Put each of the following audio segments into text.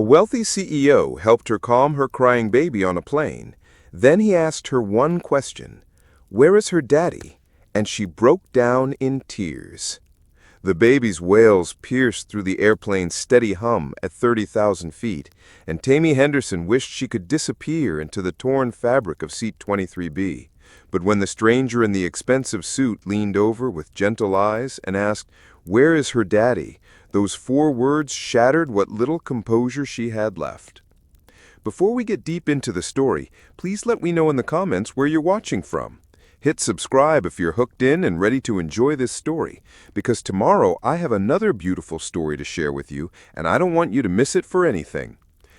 A wealthy CEO helped her calm her crying baby on a plane. Then he asked her one question, "Where is her daddy?" And she broke down in tears. The baby's wails pierced through the airplane's steady hum at 30,000 feet, and Tami Henderson wished she could disappear into the torn fabric of seat 23B. But when the stranger in the expensive suit leaned over with gentle eyes and asked, "Where is her daddy?" those four words shattered what little composure she had left. Before we get deep into the story, please let me know in the comments where you're watching from. Hit subscribe if you're hooked in and ready to enjoy this story, because tomorrow I have another beautiful story to share with you, and I don't want you to miss it for anything.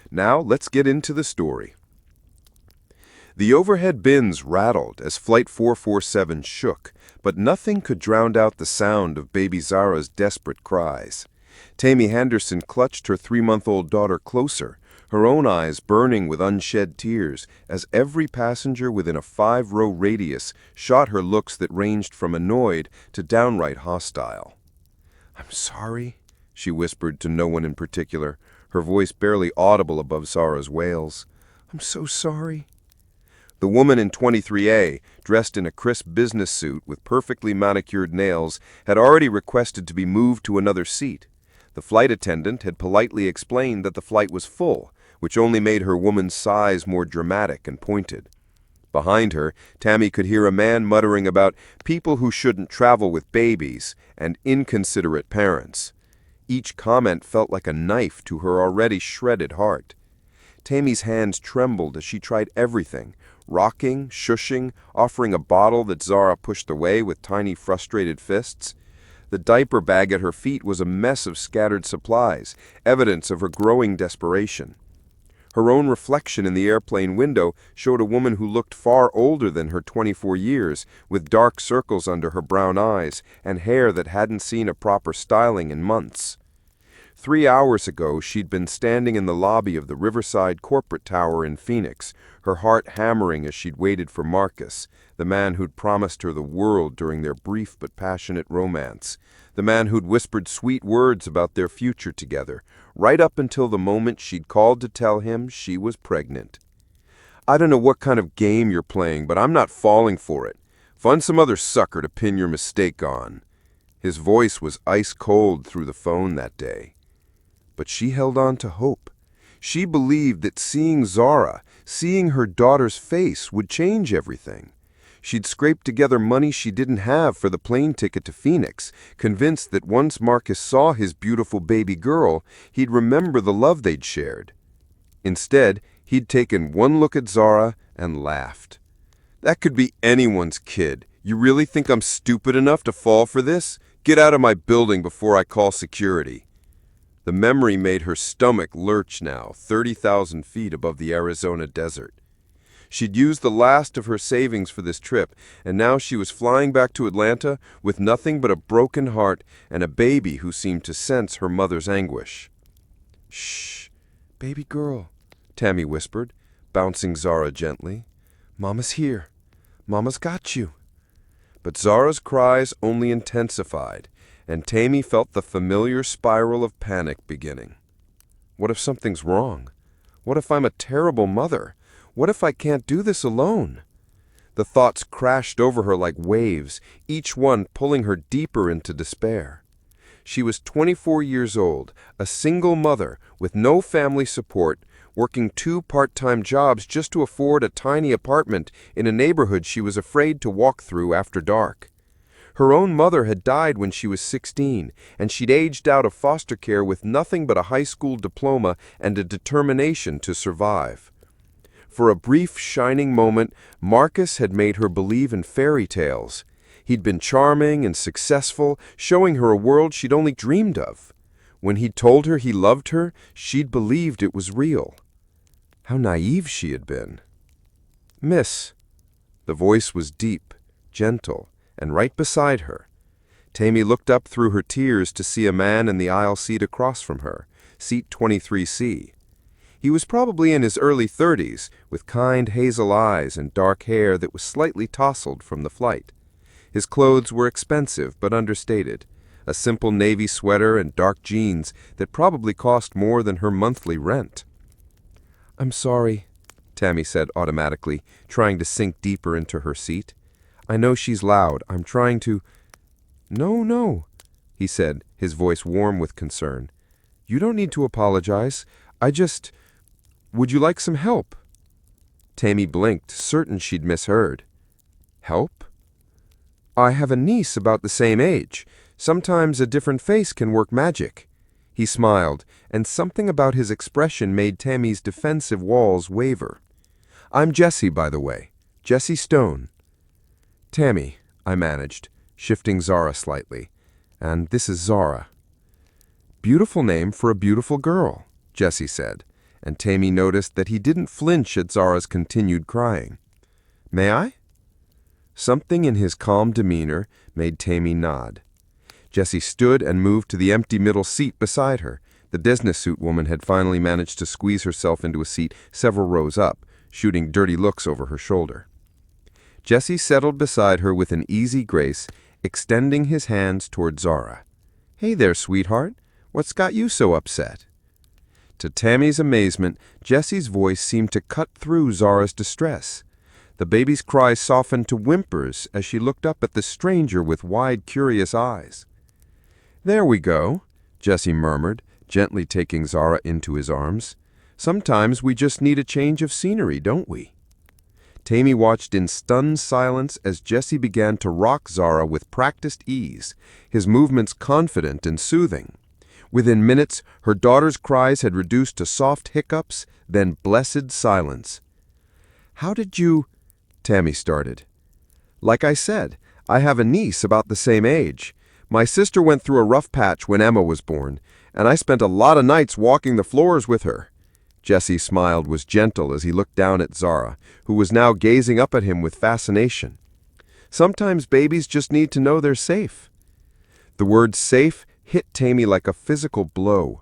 Now, let's get into the story. The overhead bins rattled as Flight 447 shook, but nothing could drown out the sound of baby Zara's desperate cries. Tami Henderson clutched her 3-month-old daughter closer, her own eyes burning with unshed tears as every passenger within a 5-row radius shot her looks that ranged from annoyed to downright hostile. "I'm sorry," she whispered to no one in particular, her voice barely audible above Zara's wails. "I'm so sorry." The woman in 23A, dressed in a crisp business suit with perfectly manicured nails, had already requested to be moved to another seat. The flight attendant had politely explained that the flight was full, which only made her woman's sighs more dramatic and pointed. Behind her, Tami could hear a man muttering about people who shouldn't travel with babies and inconsiderate parents. Each comment felt like a knife to her already shredded heart. Tami's hands trembled as she tried everything, rocking, shushing, offering a bottle that Zara pushed away with tiny frustrated fists. The diaper bag at her feet was a mess of scattered supplies, evidence of her growing desperation. Her own reflection in the airplane window showed a woman who looked far older than her 24 years, with dark circles under her brown eyes and hair that hadn't seen a proper styling in months. 3 hours ago, she'd been standing in the lobby of the Riverside corporate tower in Phoenix, her heart hammering as she'd waited for Marcus, the man who'd promised her the world during their brief but passionate romance, the man who'd whispered sweet words about their future together, right up until the moment she'd called to tell him she was pregnant. "I don't know what kind of game you're playing, but I'm not falling for it. Find some other sucker to pin your mistake on." His voice was ice cold through the phone that day. But she held on to hope. She believed that seeing Zara, seeing her daughter's face, would change everything. She'd scraped together money she didn't have for the plane ticket to Phoenix, convinced that once Marcus saw his beautiful baby girl, he'd remember the love they'd shared. Instead, he'd taken one look at Zara and laughed. "That could be anyone's kid. You really think I'm stupid enough to fall for this? Get out of my building before I call security." The memory made her stomach lurch now, 30,000 feet above the Arizona desert. She'd used the last of her savings for this trip, and now she was flying back to Atlanta with nothing but a broken heart and a baby who seemed to sense her mother's anguish. "Shh, baby girl," Tami whispered, bouncing Zara gently. "Mama's here. Mama's got you." But Zara's cries only intensified, and Tami felt the familiar spiral of panic beginning. What if something's wrong? What if I'm a terrible mother? What if I can't do this alone? The thoughts crashed over her like waves, each one pulling her deeper into despair. She was 24 years old, a single mother with no family support, working 2 part-time jobs just to afford a tiny apartment in a neighborhood she was afraid to walk through after dark. Her own mother had died when she was 16, and she'd aged out of foster care with nothing but a high school diploma and a determination to survive. For a brief, shining moment, Marcus had made her believe in fairy tales. He'd been charming and successful, showing her a world she'd only dreamed of. When he'd told her he loved her, she'd believed it was real. How naive she had been. "Miss." The voice was deep, gentle, and right beside her. Tami looked up through her tears to see a man in the aisle seat across from her, seat 23C. He was probably in his early 30s, with kind hazel eyes and dark hair that was slightly tousled from the flight. His clothes were expensive but understated, a simple navy sweater and dark jeans that probably cost more than her monthly rent. "I'm sorry," Tami said automatically, trying to sink deeper into her seat. "I know she's loud. I'm trying to—" No, he said, his voice warm with concern. "You don't need to apologize. Would you like some help?" Tami blinked, certain she'd misheard. "Help?" "I have a niece about the same age. Sometimes a different face can work magic." He smiled, and something about his expression made Tami's defensive walls waver. "I'm Jesse, by the way. Jesse Stone." "Tami," I managed, shifting Zara slightly. "And this is Zara." "Beautiful name for a beautiful girl," Jesse said, and Tami noticed that he didn't flinch at Zara's continued crying. "May I?" Something in his calm demeanor made Tami nod. Jesse stood and moved to the empty middle seat beside her. The business suit woman had finally managed to squeeze herself into a seat several rows up, shooting dirty looks over her shoulder. Jesse settled beside her with an easy grace, extending his hands toward Zara. "Hey there, sweetheart. What's got you so upset?" To Tami's amazement, Jesse's voice seemed to cut through Zara's distress. The baby's cries softened to whimpers as she looked up at the stranger with wide, curious eyes. "There we go," Jesse murmured, gently taking Zara into his arms. "Sometimes we just need a change of scenery, don't we?" Tami watched in stunned silence as Jesse began to rock Zara with practiced ease, his movements confident and soothing. Within minutes, her daughter's cries had reduced to soft hiccups, then blessed silence. "How did you—" Tami started. "Like I said, I have a niece about the same age. My sister went through a rough patch when Emma was born, and I spent a lot of nights walking the floors with her." Jesse's smile was gentle as he looked down at Zara, who was now gazing up at him with fascination. "Sometimes babies just need to know they're safe." The word safe hit Tami like a physical blow.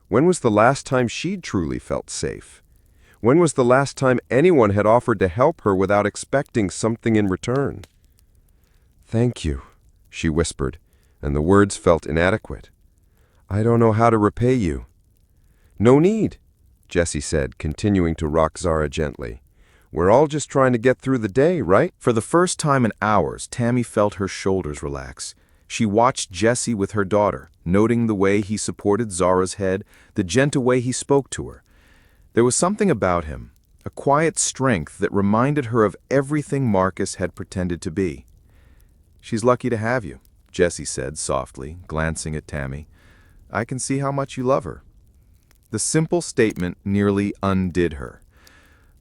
When was the last time she'd truly felt safe? When was the last time anyone had offered to help her without expecting something in return? "Thank you," she whispered, and the words felt inadequate. "I don't know how to repay you." "No need," Jesse said, continuing to rock Zara gently. "We're all just trying to get through the day, right?" For the first time in hours, Tami felt her shoulders relax. She watched Jesse with her daughter, noting the way he supported Zara's head, the gentle way he spoke to her. There was something about him, a quiet strength that reminded her of everything Marcus had pretended to be. "She's lucky to have you," Jesse said softly, glancing at Tami. "I can see how much you love her." The simple statement nearly undid her.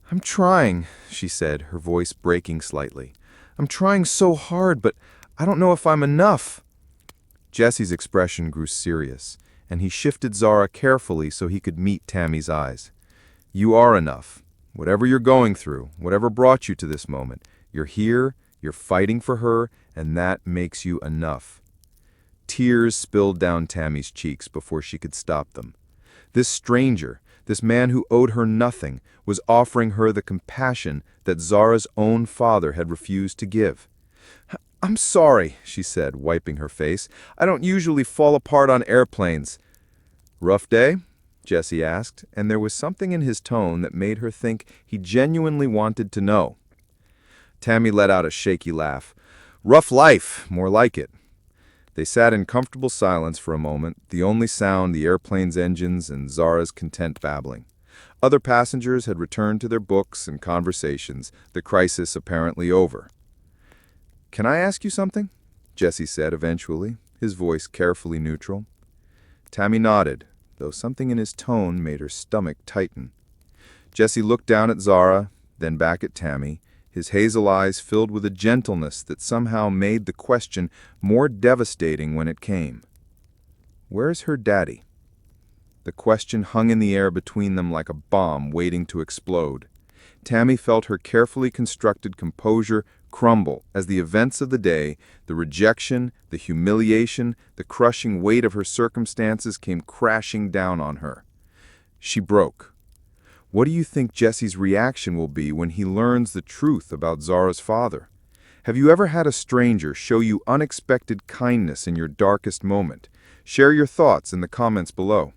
"I'm trying," she said, her voice breaking slightly. "I'm trying so hard, but I don't know if I'm enough." Jesse's expression grew serious, and he shifted Zara carefully so he could meet Tami's eyes. "You are enough. Whatever you're going through, whatever brought you to this moment, you're here, you're fighting for her, and that makes you enough." Tears spilled down Tami's cheeks before she could stop them. This stranger, this man who owed her nothing, was offering her the compassion that Zara's own father had refused to give. "I'm sorry," she said, wiping her face. "I don't usually fall apart on airplanes." "Rough day?" Jesse asked, and there was something in his tone that made her think he genuinely wanted to know. Tami let out a shaky laugh. "Rough life, more like it." They sat in comfortable silence for a moment, the only sound the airplane's engines and Zara's content babbling. Other passengers had returned to their books and conversations, the crisis apparently over. "Can I ask you something?" Jesse said eventually, his voice carefully neutral. Tami nodded, though something in his tone made her stomach tighten. Jesse looked down at Zara, then back at Tami, his hazel eyes filled with a gentleness that somehow made the question more devastating when it came. "Where's her daddy?" The question hung in the air between them like a bomb waiting to explode. Tami felt her carefully constructed composure crumble as the events of the day, the rejection, the humiliation, the crushing weight of her circumstances came crashing down on her. She broke. "What do you think Jesse's reaction will be when he learns the truth about Zara's father? Have you ever had a stranger show you unexpected kindness in your darkest moment? Share your thoughts in the comments below.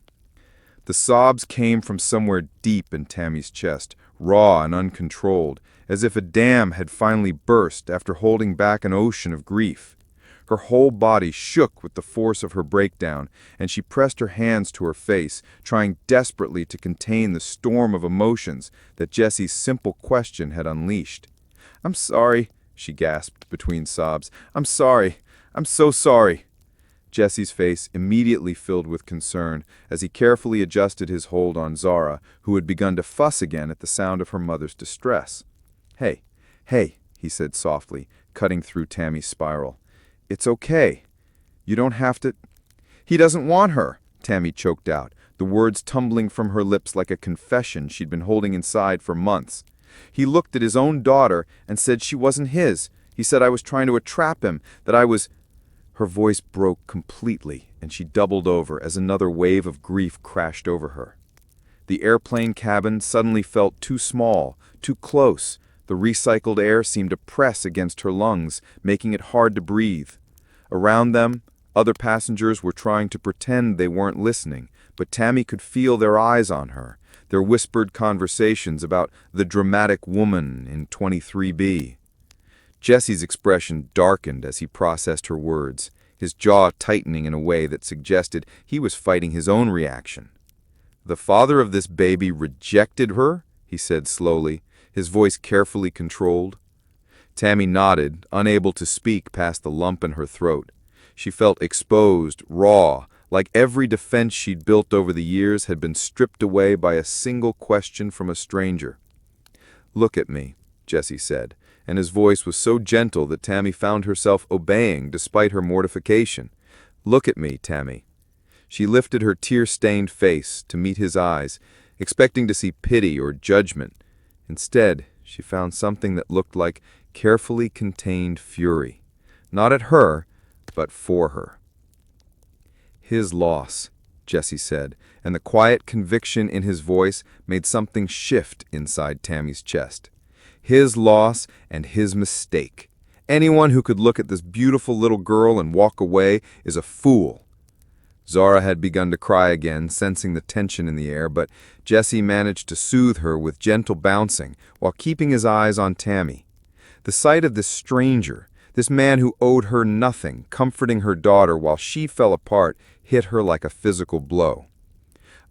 The sobs came from somewhere deep in Tami's chest, raw and uncontrolled, as if a dam had finally burst after holding back an ocean of grief. Her whole body shook with the force of her breakdown, and she pressed her hands to her face, trying desperately to contain the storm of emotions that Jesse's simple question had unleashed. "I'm sorry," she gasped between sobs. "I'm sorry. I'm so sorry." Jesse's face immediately filled with concern as he carefully adjusted his hold on Zara, who had begun to fuss again at the sound of her mother's distress. Hey, he said softly, cutting through Tami's spiral. "It's okay. You don't have to—" "He doesn't want her," Tami choked out, the words tumbling from her lips like a confession she'd been holding inside for months. "He looked at his own daughter and said she wasn't his. He said I was trying to trap him, that I was—" Her voice broke completely, and she doubled over as another wave of grief crashed over her. The airplane cabin suddenly felt too small, too close. The recycled air seemed to press against her lungs, making it hard to breathe. Around them, other passengers were trying to pretend they weren't listening, but Tami could feel their eyes on her, their whispered conversations about the dramatic woman in 23B. Jesse's expression darkened as he processed her words, his jaw tightening in a way that suggested he was fighting his own reaction. "The father of this baby rejected her?" he said slowly, his voice carefully controlled. Tami nodded, unable to speak past the lump in her throat. She felt exposed, raw, like every defense she'd built over the years had been stripped away by a single question from a stranger. "Look at me," Jesse said, and his voice was so gentle that Tami found herself obeying despite her mortification. "Look at me, Tami." She lifted her tear-stained face to meet his eyes, expecting to see pity or judgment. Instead, she found something that looked like carefully contained fury. Not at her, but for her. "His loss," Jesse said, and the quiet conviction in his voice made something shift inside Tami's chest. His loss and his mistake. Anyone who could look at this beautiful little girl and walk away is a fool. Zara had begun to cry again, sensing the tension in the air, but Jesse managed to soothe her with gentle bouncing while keeping his eyes on Tami. The sight of this stranger, this man who owed her nothing, comforting her daughter while she fell apart, hit her like a physical blow.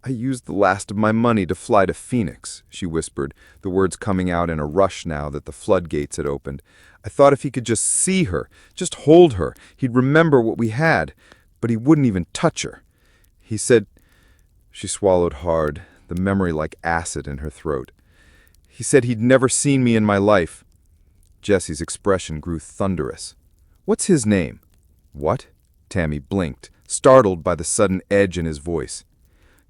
"I used the last of my money to fly to Phoenix," she whispered, the words coming out in a rush now that the floodgates had opened. "I thought if he could just see her, just hold her, he'd remember what we had. But he wouldn't even touch her. He said—" She swallowed hard, the memory like acid in her throat. "He said he'd never seen me in my life." Jesse's expression grew thunderous. "What's his name?" "What?" Tami blinked, startled by the sudden edge in his voice.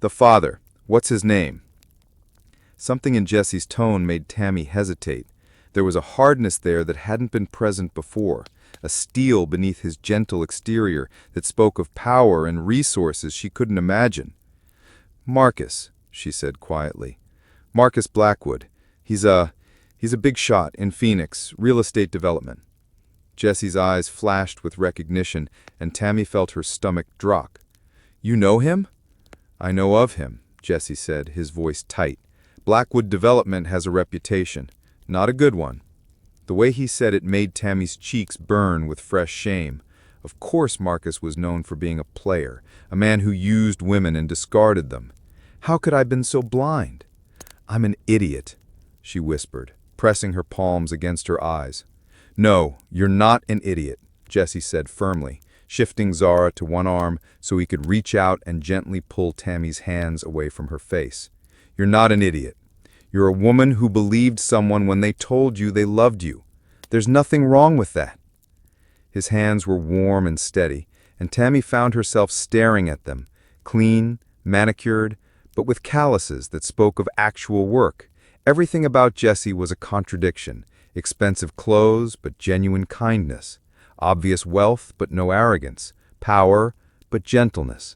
"The father. What's his name?" Something in Jesse's tone made Tami hesitate. There was a hardness there that hadn't been present before, a steel beneath his gentle exterior that spoke of power and resources she couldn't imagine. "Marcus," she said quietly. "Marcus Blackwood. He's a big shot in Phoenix, real estate development." Jesse's eyes flashed with recognition, and Tami felt her stomach drop. "You know him?" "I know of him," Jesse said, his voice tight. "Blackwood Development has a reputation. Not a good one." The way he said it made Tami's cheeks burn with fresh shame. Of course Marcus was known for being a player, a man who used women and discarded them. How could I have been so blind? "I'm an idiot," she whispered, pressing her palms against her eyes. "No, you're not an idiot," Jesse said firmly, shifting Zara to one arm so he could reach out and gently pull Tami's hands away from her face. "You're not an idiot. You're a woman who believed someone when they told you they loved you. There's nothing wrong with that." His hands were warm and steady, and Tami found herself staring at them, clean, manicured, but with calluses that spoke of actual work. Everything about Jesse was a contradiction. Expensive clothes, but genuine kindness. Obvious wealth, but no arrogance. Power, but gentleness.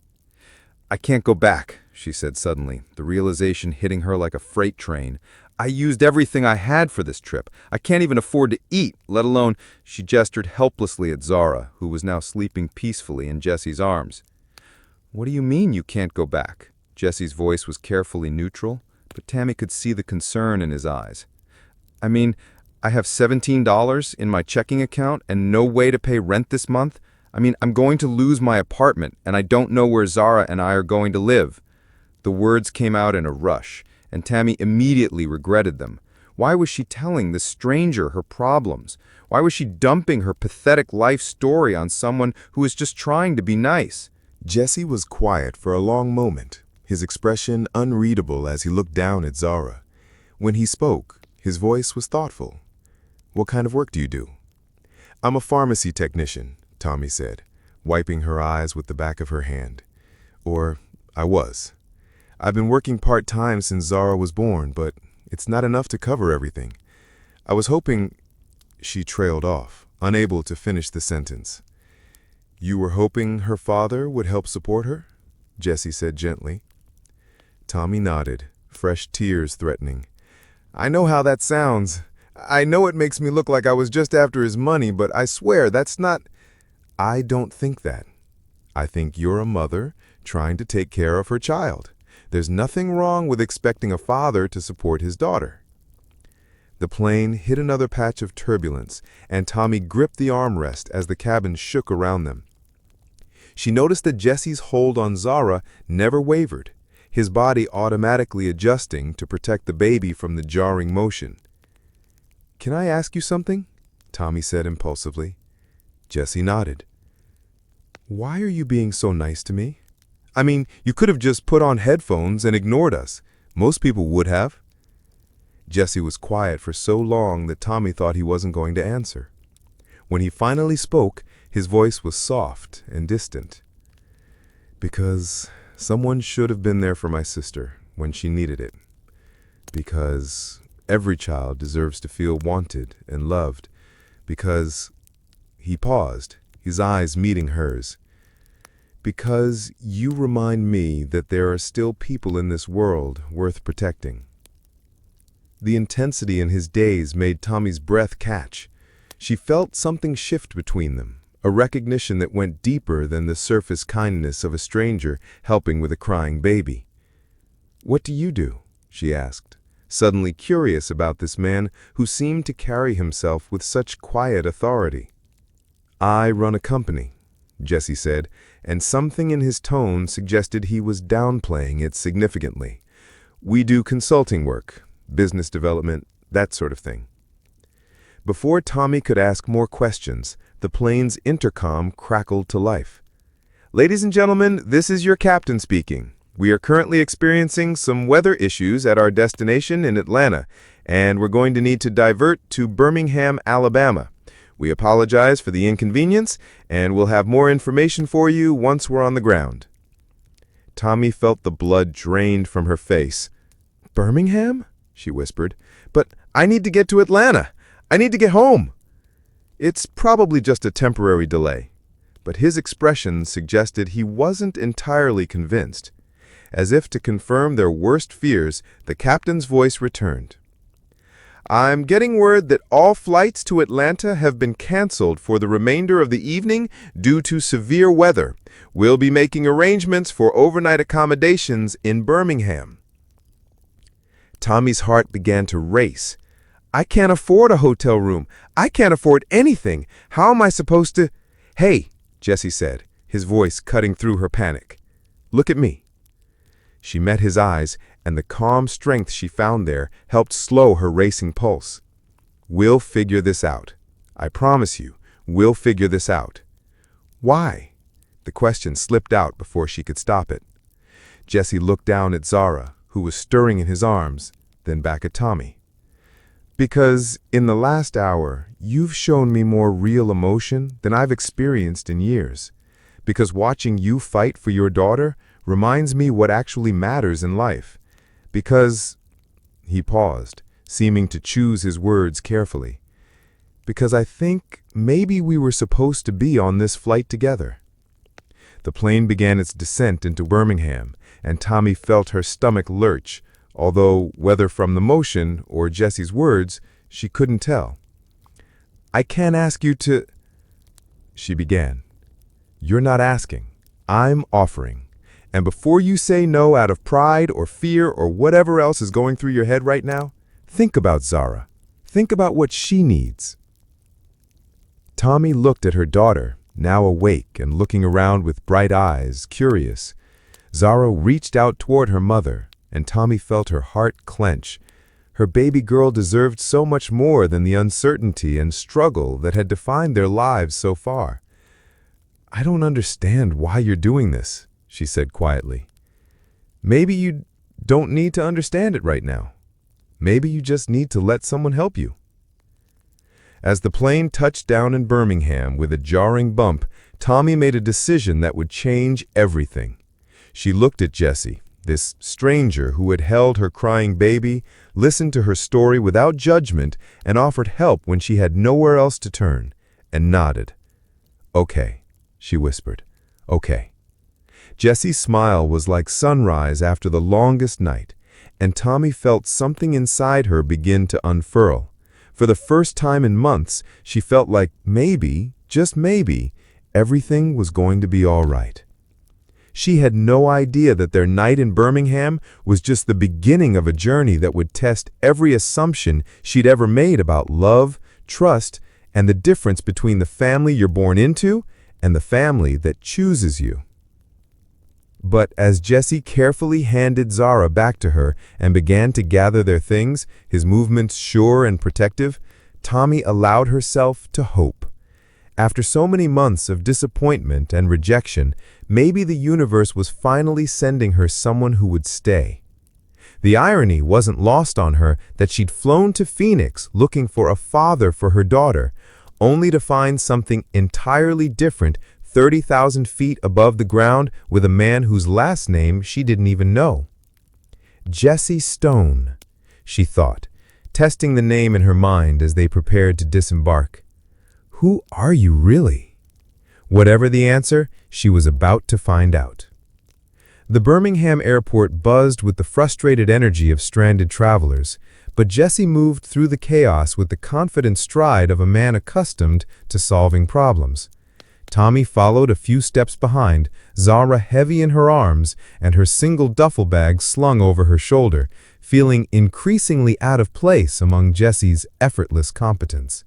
I can't go back, she said suddenly, the realization hitting her like a freight train. I used everything I had for this trip. I can't even afford to eat, let alone— She gestured helplessly at Zara, who was now sleeping peacefully in Jesse's arms. What do you mean you can't go back? Jesse's voice was carefully neutral, but Tami could see the concern in his eyes. I mean, I have $17 in my checking account and no way to pay rent this month. I mean, I'm going to lose my apartment, and I don't know where Zara and I are going to live. The words came out in a rush, and Tami immediately regretted them. Why was she telling this stranger her problems? Why was she dumping her pathetic life story on someone who was just trying to be nice? Jesse was quiet for a long moment, his expression unreadable as he looked down at Zara. When he spoke, his voice was thoughtful. "What kind of work do you do?" "I'm a pharmacy technician," Tami said, wiping her eyes with the back of her hand. "Or, I was. I've been working part-time since Zara was born, but it's not enough to cover everything. I was hoping—" She trailed off, unable to finish the sentence. "You were hoping her father would help support her?" Jesse said gently. Tami nodded, fresh tears threatening. "I know how that sounds. I know it makes me look like I was just after his money, but I swear that's not—" "I don't think that. I think you're a mother trying to take care of her child. There's nothing wrong with expecting a father to support his daughter." The plane hit another patch of turbulence, and Tami gripped the armrest as the cabin shook around them. She noticed that Jesse's hold on Zara never wavered, his body automatically adjusting to protect the baby from the jarring motion. "Can I ask you something?" Tami said impulsively. Jesse nodded. "Why are you being so nice to me? I mean, you could have just put on headphones and ignored us. Most people would have." Jesse was quiet for so long that Tami thought he wasn't going to answer. When he finally spoke, his voice was soft and distant. "Because someone should have been there for my sister when she needed it. Because every child deserves to feel wanted and loved. Because—" He paused, his eyes meeting hers. "Because you remind me that there are still people in this world worth protecting." The intensity in his gaze made Tami's breath catch. She felt something shift between them, a recognition that went deeper than the surface kindness of a stranger helping with a crying baby. "What do you do?" she asked, suddenly curious about this man who seemed to carry himself with such quiet authority. "I run a company," Jesse said, and something in his tone suggested he was downplaying it significantly. "We do consulting work, business development, that sort of thing." Before Tami could ask more questions, the plane's intercom crackled to life. "Ladies and gentlemen, this is your captain speaking. We are currently experiencing some weather issues at our destination in Atlanta, and we're going to need to divert to Birmingham, Alabama. We apologize for the inconvenience, and we'll have more information for you once we're on the ground." Tami felt the blood drained from her face. "Birmingham?" she whispered. "But I need to get to Atlanta. I need to get home." "It's probably just a temporary delay." But his expression suggested he wasn't entirely convinced. As if to confirm their worst fears, the captain's voice returned. "I'm getting word that all flights to Atlanta have been canceled for the remainder of the evening due to severe weather. We'll be making arrangements for overnight accommodations in Birmingham." Tami's heart began to race. "I can't afford a hotel room. I can't afford anything. How am I supposed to—" "Hey," Jesse said, his voice cutting through her panic. "Look at me." She met his eyes, and the calm strength she found there helped slow her racing pulse. "We'll figure this out. I promise you, we'll figure this out." "Why?" The question slipped out before she could stop it. Jesse looked down at Zara, who was stirring in his arms, then back at Tami. "Because in the last hour, you've shown me more real emotion than I've experienced in years. Because watching you fight for your daughter reminds me what actually matters in life. Because—" He paused, seeming to choose his words carefully. "Because I think maybe we were supposed to be on this flight together." The plane began its descent into Birmingham, and Tami felt her stomach lurch, although whether from the motion or Jesse's words, she couldn't tell. "I can't ask you to—" she began. "You're not asking. I'm offering. And before you say no out of pride or fear or whatever else is going through your head right now, think about Zara. Think about what she needs." Tami looked at her daughter, now awake and looking around with bright eyes, curious. Zara reached out toward her mother, and Tami felt her heart clench. Her baby girl deserved so much more than the uncertainty and struggle that had defined their lives so far. "I don't understand why you're doing this," she said quietly. "Maybe you don't need to understand it right now. Maybe you just need to let someone help you." As the plane touched down in Birmingham with a jarring bump, Tami made a decision that would change everything. She looked at Jesse, this stranger who had held her crying baby, listened to her story without judgment, and offered help when she had nowhere else to turn, and nodded. "Okay," she whispered. "Okay." Jesse's smile was like sunrise after the longest night, and Tami felt something inside her begin to unfurl. For the first time in months, she felt like maybe, just maybe, everything was going to be all right. She had no idea that their night in Birmingham was just the beginning of a journey that would test every assumption she'd ever made about love, trust, and the difference between the family you're born into and the family that chooses you. But as Jesse carefully handed Zara back to her and began to gather their things, his movements sure and protective, Tami allowed herself to hope. After so many months of disappointment and rejection, maybe the universe was finally sending her someone who would stay. The irony wasn't lost on her that she'd flown to Phoenix looking for a father for her daughter, only to find something entirely different 30,000 feet above the ground with a man whose last name she didn't even know. Jesse Stone, she thought, testing the name in her mind as they prepared to disembark. Who are you really? Whatever the answer, she was about to find out. The Birmingham airport buzzed with the frustrated energy of stranded travelers, but Jesse moved through the chaos with the confident stride of a man accustomed to solving problems. Tami followed a few steps behind, Zara heavy in her arms and her single duffel bag slung over her shoulder, feeling increasingly out of place among Jesse's effortless competence.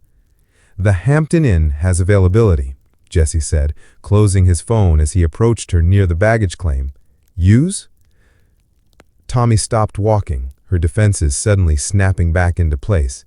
"The Hampton Inn has availability," Jesse said, closing his phone as he approached her near the baggage claim. "Use?" Tami stopped walking, her defenses suddenly snapping back into place.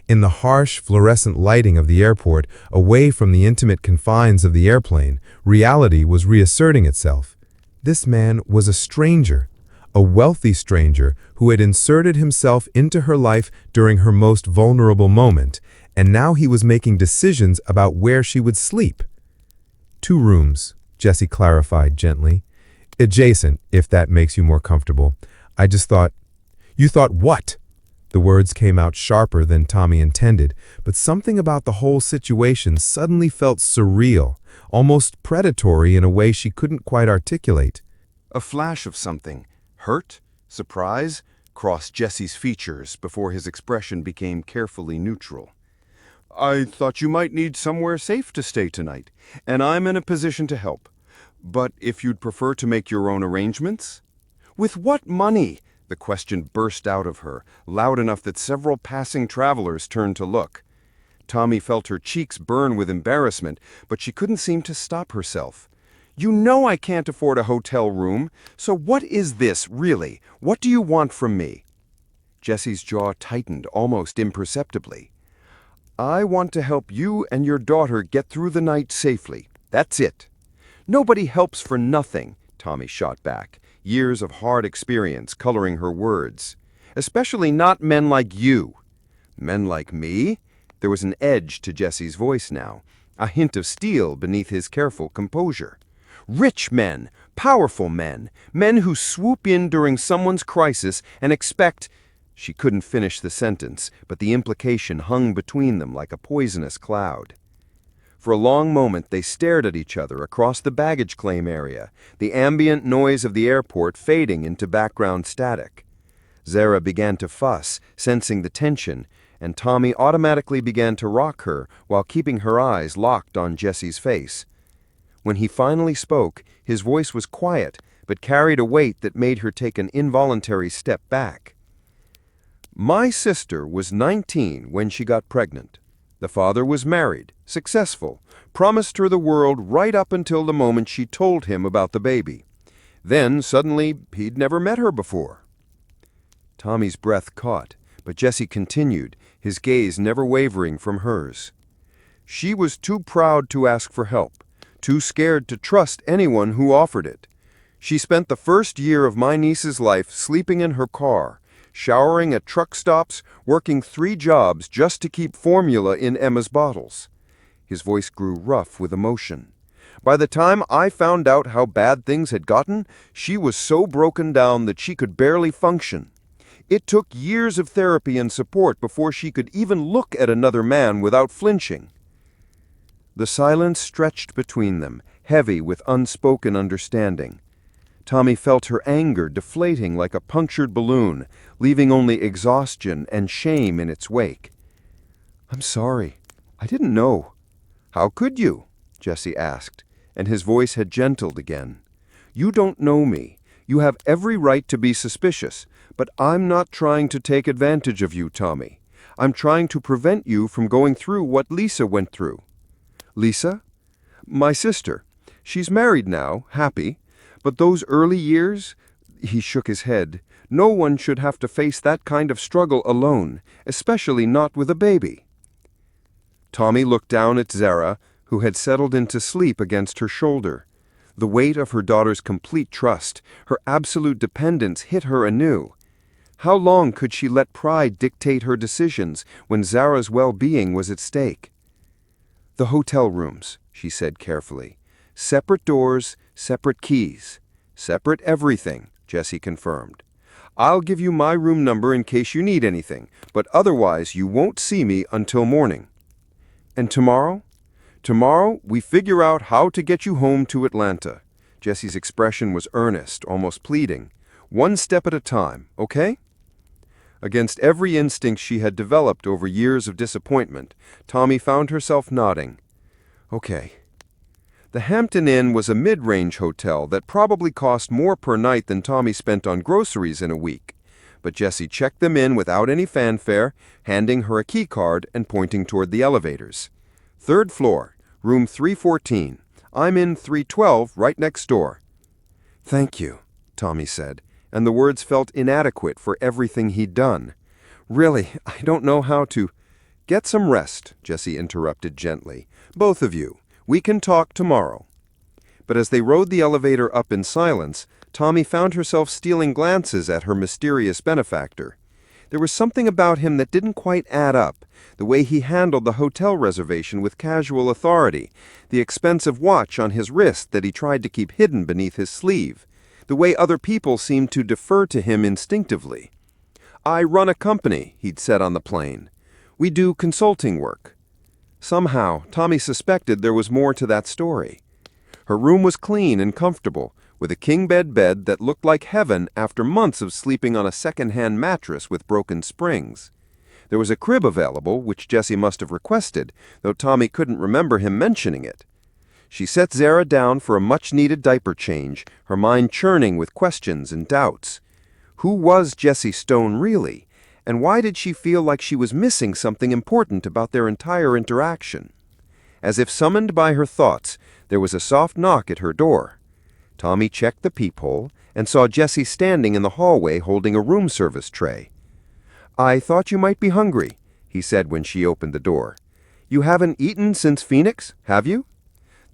In the harsh, fluorescent lighting of the airport, away from the intimate confines of the airplane, reality was reasserting itself. This man was a stranger, a wealthy stranger who had inserted himself into her life during her most vulnerable moment, and now he was making decisions about where she would sleep. "2 rooms," Jesse clarified gently. "Adjacent, if that makes you more comfortable. I just thought—" "You thought what?" The words came out sharper than Tami intended, but something about the whole situation suddenly felt surreal, almost predatory in a way she couldn't quite articulate. A flash of something, hurt, surprise, crossed Jesse's features before his expression became carefully neutral. "I thought you might need somewhere safe to stay tonight, and I'm in a position to help. But if you'd prefer to make your own arrangements?" "With what money?" The question burst out of her, loud enough that several passing travelers turned to look. Tami felt her cheeks burn with embarrassment, but she couldn't seem to stop herself. "You know I can't afford a hotel room, so what is this, really? What do you want from me?" Jesse's jaw tightened almost imperceptibly. "I want to help you and your daughter get through the night safely. That's it." "Nobody helps for nothing," Tami shot back, years of hard experience coloring her words. "Especially not men like you." "Men like me?" There was an edge to Jesse's voice now, a hint of steel beneath his careful composure. "Rich men, powerful men, men who swoop in during someone's crisis and expect—" She couldn't finish the sentence, but the implication hung between them like a poisonous cloud. For a long moment they stared at each other across the baggage claim area, the ambient noise of the airport fading into background static. Zara began to fuss, sensing the tension, and Tami automatically began to rock her while keeping her eyes locked on Jesse's face. When he finally spoke, his voice was quiet, but carried a weight that made her take an involuntary step back. My sister was 19 when she got pregnant. The father was married, successful, promised her the world right up until the moment she told him about the baby. Then, suddenly, he'd never met her before. Tommy's breath caught, but Jesse continued, his gaze never wavering from hers. She was too proud to ask for help, too scared to trust anyone who offered it. She spent the first year of my niece's life sleeping in her car, showering at truck stops, working 3 jobs just to keep formula in Emma's bottles. His voice grew rough with emotion. By the time I found out how bad things had gotten, she was so broken down that she could barely function. It took years of therapy and support before she could even look at another man without flinching. The silence stretched between them, heavy with unspoken understanding. Tami felt her anger deflating like a punctured balloon, leaving only exhaustion and shame in its wake. "I'm sorry. I didn't know." "How could you?" Jesse asked, and his voice had gentled again. "You don't know me. You have every right to be suspicious, but I'm not trying to take advantage of you, Tami. I'm trying to prevent you from going through what Lisa went through." "Lisa?" "My sister. She's married now, happy. But those early years," he shook his head, "no one should have to face that kind of struggle alone, especially not with a baby." Tami looked down at Zara, who had settled into sleep against her shoulder. The weight of her daughter's complete trust, her absolute dependence hit her anew. How long could she let pride dictate her decisions when Zara's well-being was at stake? "The hotel rooms," she said carefully. "Separate doors, separate keys. Separate everything," Jesse confirmed. "I'll give you my room number in case you need anything, but otherwise you won't see me until morning." "And tomorrow?" "Tomorrow we figure out how to get you home to Atlanta." Jesse's expression was earnest, almost pleading. "One step at a time, okay?" Against every instinct she had developed over years of disappointment, Tami found herself nodding. "Okay." The Hampton Inn was a mid-range hotel that probably cost more per night than Tami spent on groceries in a week. But Jesse checked them in without any fanfare, handing her a key card and pointing toward the elevators. "3rd floor, room 314. I'm in 312, right next door." "Thank you," Tami said, and the words felt inadequate for everything he'd done. "Really, I don't know how to—" "Get some rest," Jesse interrupted gently. "Both of you. We can talk tomorrow." But as they rode the elevator up in silence, Tami found herself stealing glances at her mysterious benefactor. There was something about him that didn't quite add up, the way he handled the hotel reservation with casual authority, the expensive watch on his wrist that he tried to keep hidden beneath his sleeve, the way other people seemed to defer to him instinctively. "I run a company," he'd said on the plane. "We do consulting work." Somehow, Tami suspected there was more to that story. Her room was clean and comfortable, with a king-bed bed that looked like heaven after months of sleeping on a second-hand mattress with broken springs. There was a crib available, which Jesse must have requested, though Tami couldn't remember him mentioning it. She set Zara down for a much-needed diaper change, her mind churning with questions and doubts. Who was Jesse Stone really? And why did she feel like she was missing something important about their entire interaction? As if summoned by her thoughts, there was a soft knock at her door. Tami checked the peephole and saw Jesse standing in the hallway holding a room service tray. "I thought you might be hungry," he said when she opened the door. "You haven't eaten since Phoenix, have you?"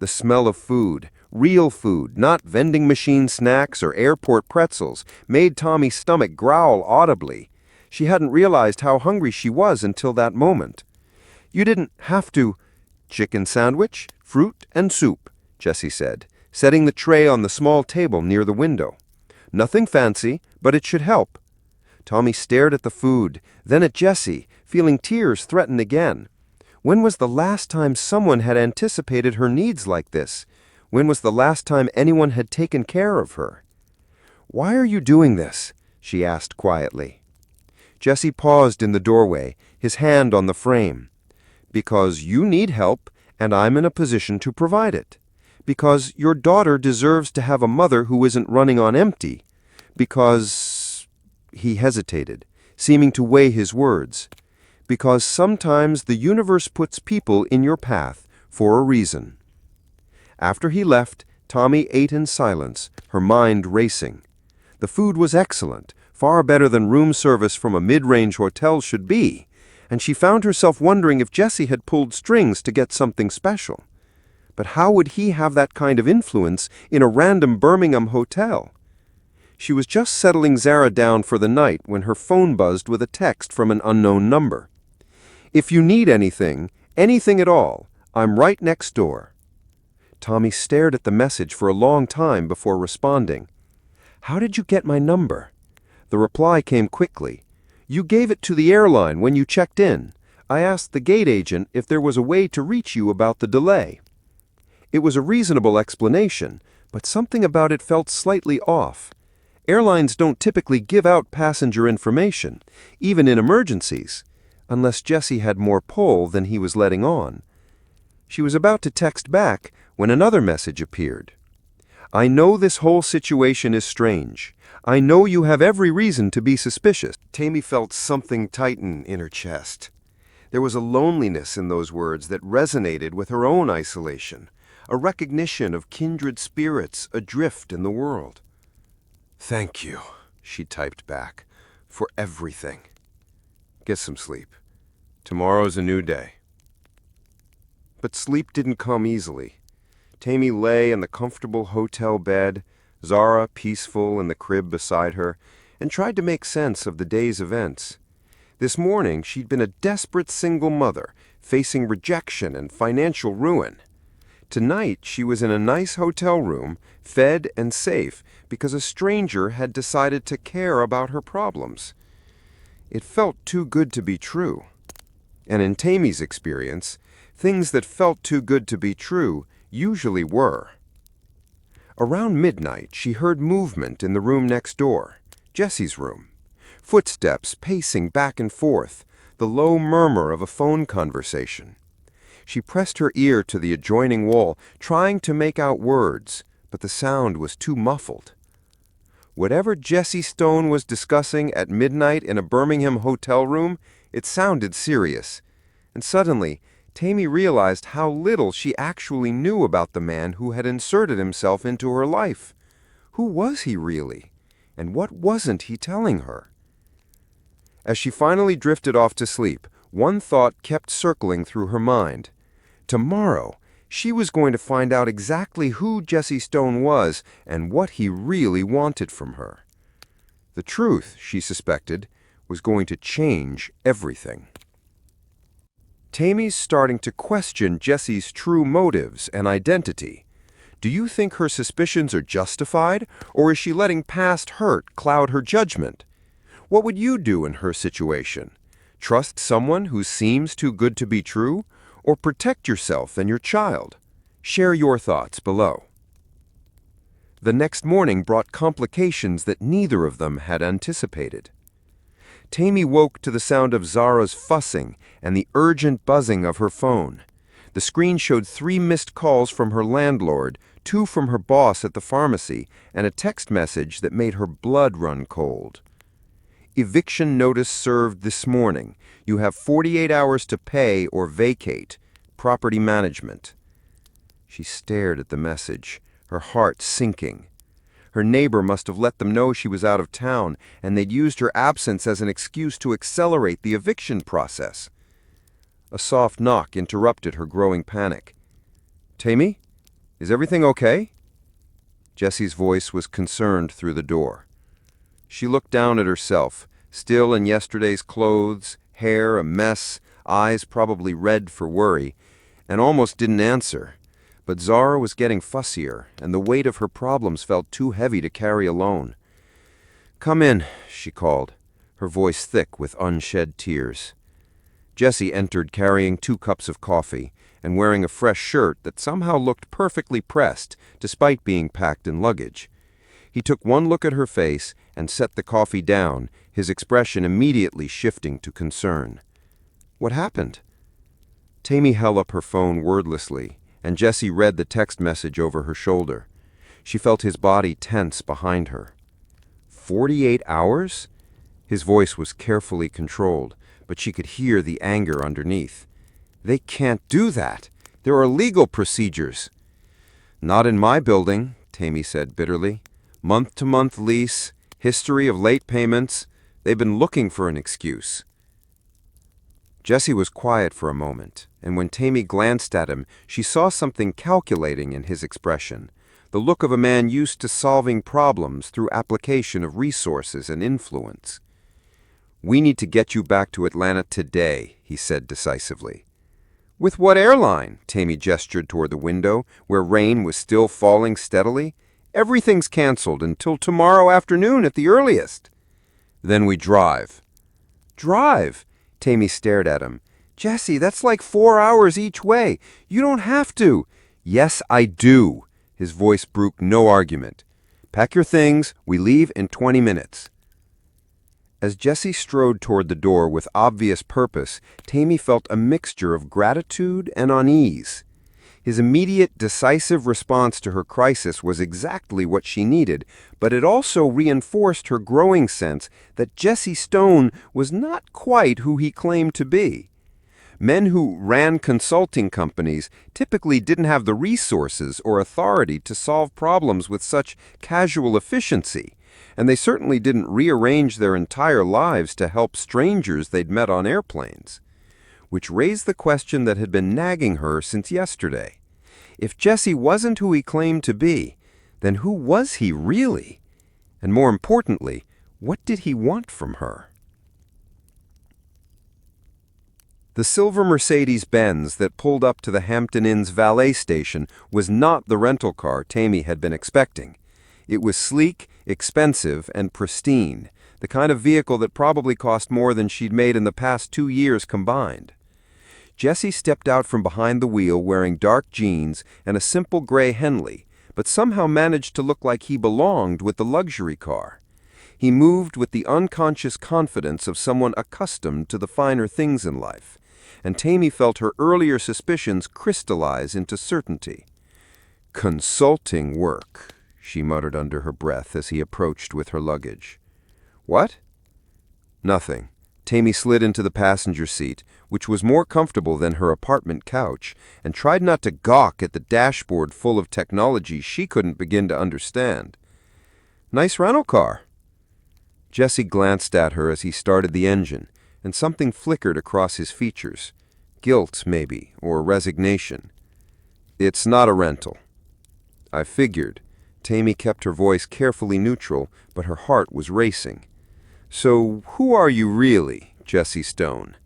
The smell of food, real food, not vending machine snacks or airport pretzels, made Tami's stomach growl audibly. She hadn't realized how hungry she was until that moment. "You didn't have to—" "Chicken sandwich, fruit, and soup," Jesse said, setting the tray on the small table near the window. "Nothing fancy, but it should help." Tami stared at the food, then at Jesse, feeling tears threaten again. When was the last time someone had anticipated her needs like this? When was the last time anyone had taken care of her? "Why are you doing this?" she asked quietly. Jesse paused in the doorway, his hand on the frame. "Because you need help, and I'm in a position to provide it. Because your daughter deserves to have a mother who isn't running on empty. Because—" he hesitated, seeming to weigh his words. "Because sometimes the universe puts people in your path for a reason." After he left, Tami ate in silence, her mind racing. The food was excellent, far better than room service from a mid-range hotel should be, and she found herself wondering if Jesse had pulled strings to get something special. But how would he have that kind of influence in a random Birmingham hotel? She was just settling Zara down for the night when her phone buzzed with a text from an unknown number. "If you need anything, anything at all, I'm right next door." Tami stared at the message for a long time before responding. "How did you get my number?" The reply came quickly. "You gave it to the airline when you checked in. I asked the gate agent if there was a way to reach you about the delay." It was a reasonable explanation, but something about it felt slightly off. Airlines don't typically give out passenger information, even in emergencies, unless Jesse had more pull than he was letting on. She was about to text back when another message appeared. "I know this whole situation is strange. I know you have every reason to be suspicious." Tami felt something tighten in her chest. There was a loneliness in those words that resonated with her own isolation, a recognition of kindred spirits adrift in the world. "Thank you," she typed back, "for everything. Get some sleep. Tomorrow's a new day." But sleep didn't come easily. Tami lay in the comfortable hotel bed, Zara peaceful in the crib beside her, and tried to make sense of the day's events. This morning she'd been a desperate single mother, facing rejection and financial ruin. Tonight she was in a nice hotel room, fed and safe, because a stranger had decided to care about her problems. It felt too good to be true. And in Tami's experience, things that felt too good to be true usually were. Around midnight, she heard movement in the room next door, Jesse's room. Footsteps pacing back and forth, the low murmur of a phone conversation. She pressed her ear to the adjoining wall, trying to make out words, but the sound was too muffled. Whatever Jesse Stone was discussing at midnight in a Birmingham hotel room, it sounded serious. And suddenly, Tami realized how little she actually knew about the man who had inserted himself into her life. Who was he really? And what wasn't he telling her? As she finally drifted off to sleep, one thought kept circling through her mind. Tomorrow, she was going to find out exactly who Jesse Stone was and what he really wanted from her. The truth, she suspected, was going to change everything. Tami's starting to question Jesse's true motives and identity. Do you think her suspicions are justified, or is she letting past hurt cloud her judgment? What would you do in her situation? Trust someone who seems too good to be true, or protect yourself and your child? Share your thoughts below. The next morning brought complications that neither of them had anticipated. Tami woke to the sound of Zara's fussing and the urgent buzzing of her phone. The screen showed 3 missed calls from her landlord, 2 from her boss at the pharmacy, and a text message that made her blood run cold. "Eviction notice served this morning. You have 48 hours to pay or vacate. Property management." She stared at the message, her heart sinking. Her neighbor must have let them know she was out of town, and they'd used her absence as an excuse to accelerate the eviction process. A soft knock interrupted her growing panic. "Tami, is everything okay?" Jesse's voice was concerned through the door. She looked down at herself, still in yesterday's clothes, hair a mess, eyes probably red for worry, and almost didn't answer. But Zara was getting fussier, and the weight of her problems felt too heavy to carry alone. "Come in," she called, her voice thick with unshed tears. Jesse entered carrying 2 cups of coffee and wearing a fresh shirt that somehow looked perfectly pressed despite being packed in luggage. He took one look at her face and set the coffee down, his expression immediately shifting to concern. "What happened?" Tami held up her phone wordlessly, and Jesse read the text message over her shoulder. She felt his body tense behind her. 48 hours? His voice was carefully controlled, but she could hear the anger underneath. "They can't do that. There are legal procedures." "Not in my building," Tami said bitterly. "Month-to-month lease, history of late payments. They've been looking for an excuse." Jesse was quiet for a moment, and when Tami glanced at him, she saw something calculating in his expression, the look of a man used to solving problems through application of resources and influence. "We need to get you back to Atlanta today," he said decisively. "With what airline?" Tami gestured toward the window, where rain was still falling steadily. "Everything's canceled until tomorrow afternoon at the earliest." "Then we drive." "Drive?" Tami stared at him. "Jesse, that's like 4 hours each way. You don't have to." "Yes, I do." His voice broke no argument. "Pack your things. We leave in 20 minutes. As Jesse strode toward the door with obvious purpose, Tami felt a mixture of gratitude and unease. His immediate, decisive response to her crisis was exactly what she needed, but it also reinforced her growing sense that Jesse Stone was not quite who he claimed to be. Men who ran consulting companies typically didn't have the resources or authority to solve problems with such casual efficiency, and they certainly didn't rearrange their entire lives to help strangers they'd met on airplanes. Which raised the question that had been nagging her since yesterday. If Jesse wasn't who he claimed to be, then who was he really? And more importantly, what did he want from her? The silver Mercedes-Benz that pulled up to the Hampton Inn's valet station was not the rental car Tami had been expecting. It was sleek, expensive, and pristine, the kind of vehicle that probably cost more than she'd made in the past 2 years combined. Jesse stepped out from behind the wheel wearing dark jeans and a simple gray Henley, but somehow managed to look like he belonged with the luxury car. He moved with the unconscious confidence of someone accustomed to the finer things in life, and Tami felt her earlier suspicions crystallize into certainty. "Consulting work," she muttered under her breath as he approached with her luggage. "What?" "Nothing." Tami slid into the passenger seat, which was more comfortable than her apartment couch, and tried not to gawk at the dashboard full of technology she couldn't begin to understand. "Nice rental car." Jesse glanced at her as he started the engine, and something flickered across his features. Guilt, maybe, or resignation. "It's not a rental." "I figured." Tami kept her voice carefully neutral, but her heart was racing. "So, who are you really, Jesse Stone?"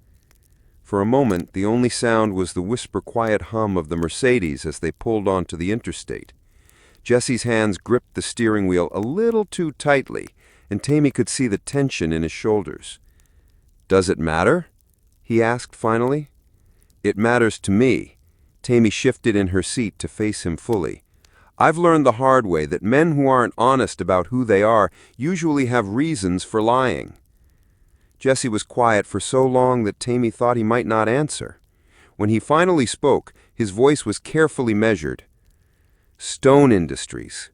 For a moment, the only sound was the whisper-quiet hum of the Mercedes as they pulled onto the interstate. Jesse's hands gripped the steering wheel a little too tightly, and Tami could see the tension in his shoulders. "Does it matter?" he asked finally. "It matters to me." Tami shifted in her seat to face him fully. "I've learned the hard way that men who aren't honest about who they are usually have reasons for lying." Jesse was quiet for so long that Tami thought he might not answer. When he finally spoke, his voice was carefully measured. "Stone Industries.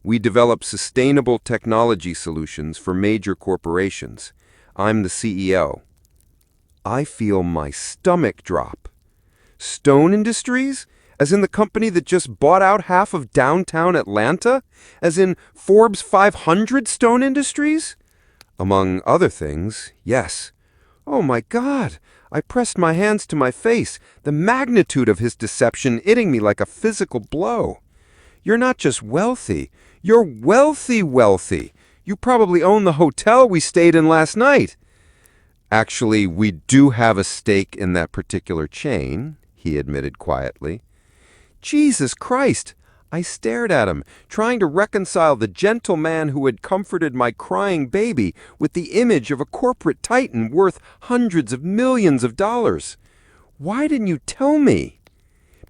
We develop sustainable technology solutions for major corporations. I'm the CEO." I feel my stomach drop. "Stone Industries? As in the company that just bought out half of downtown Atlanta? As in Forbes 500 Stone Industries?" "Among other things, yes." "Oh my God!" I pressed my hands to my face, the magnitude of his deception hitting me like a physical blow. "You're not just wealthy. You're wealthy, wealthy. You probably own the hotel we stayed in last night." "Actually, we do have a stake in that particular chain," he admitted quietly. "Jesus Christ! I stared at him, trying to reconcile the gentle man who had comforted my crying baby with the image of a corporate titan worth hundreds of millions of dollars. Why didn't you tell me?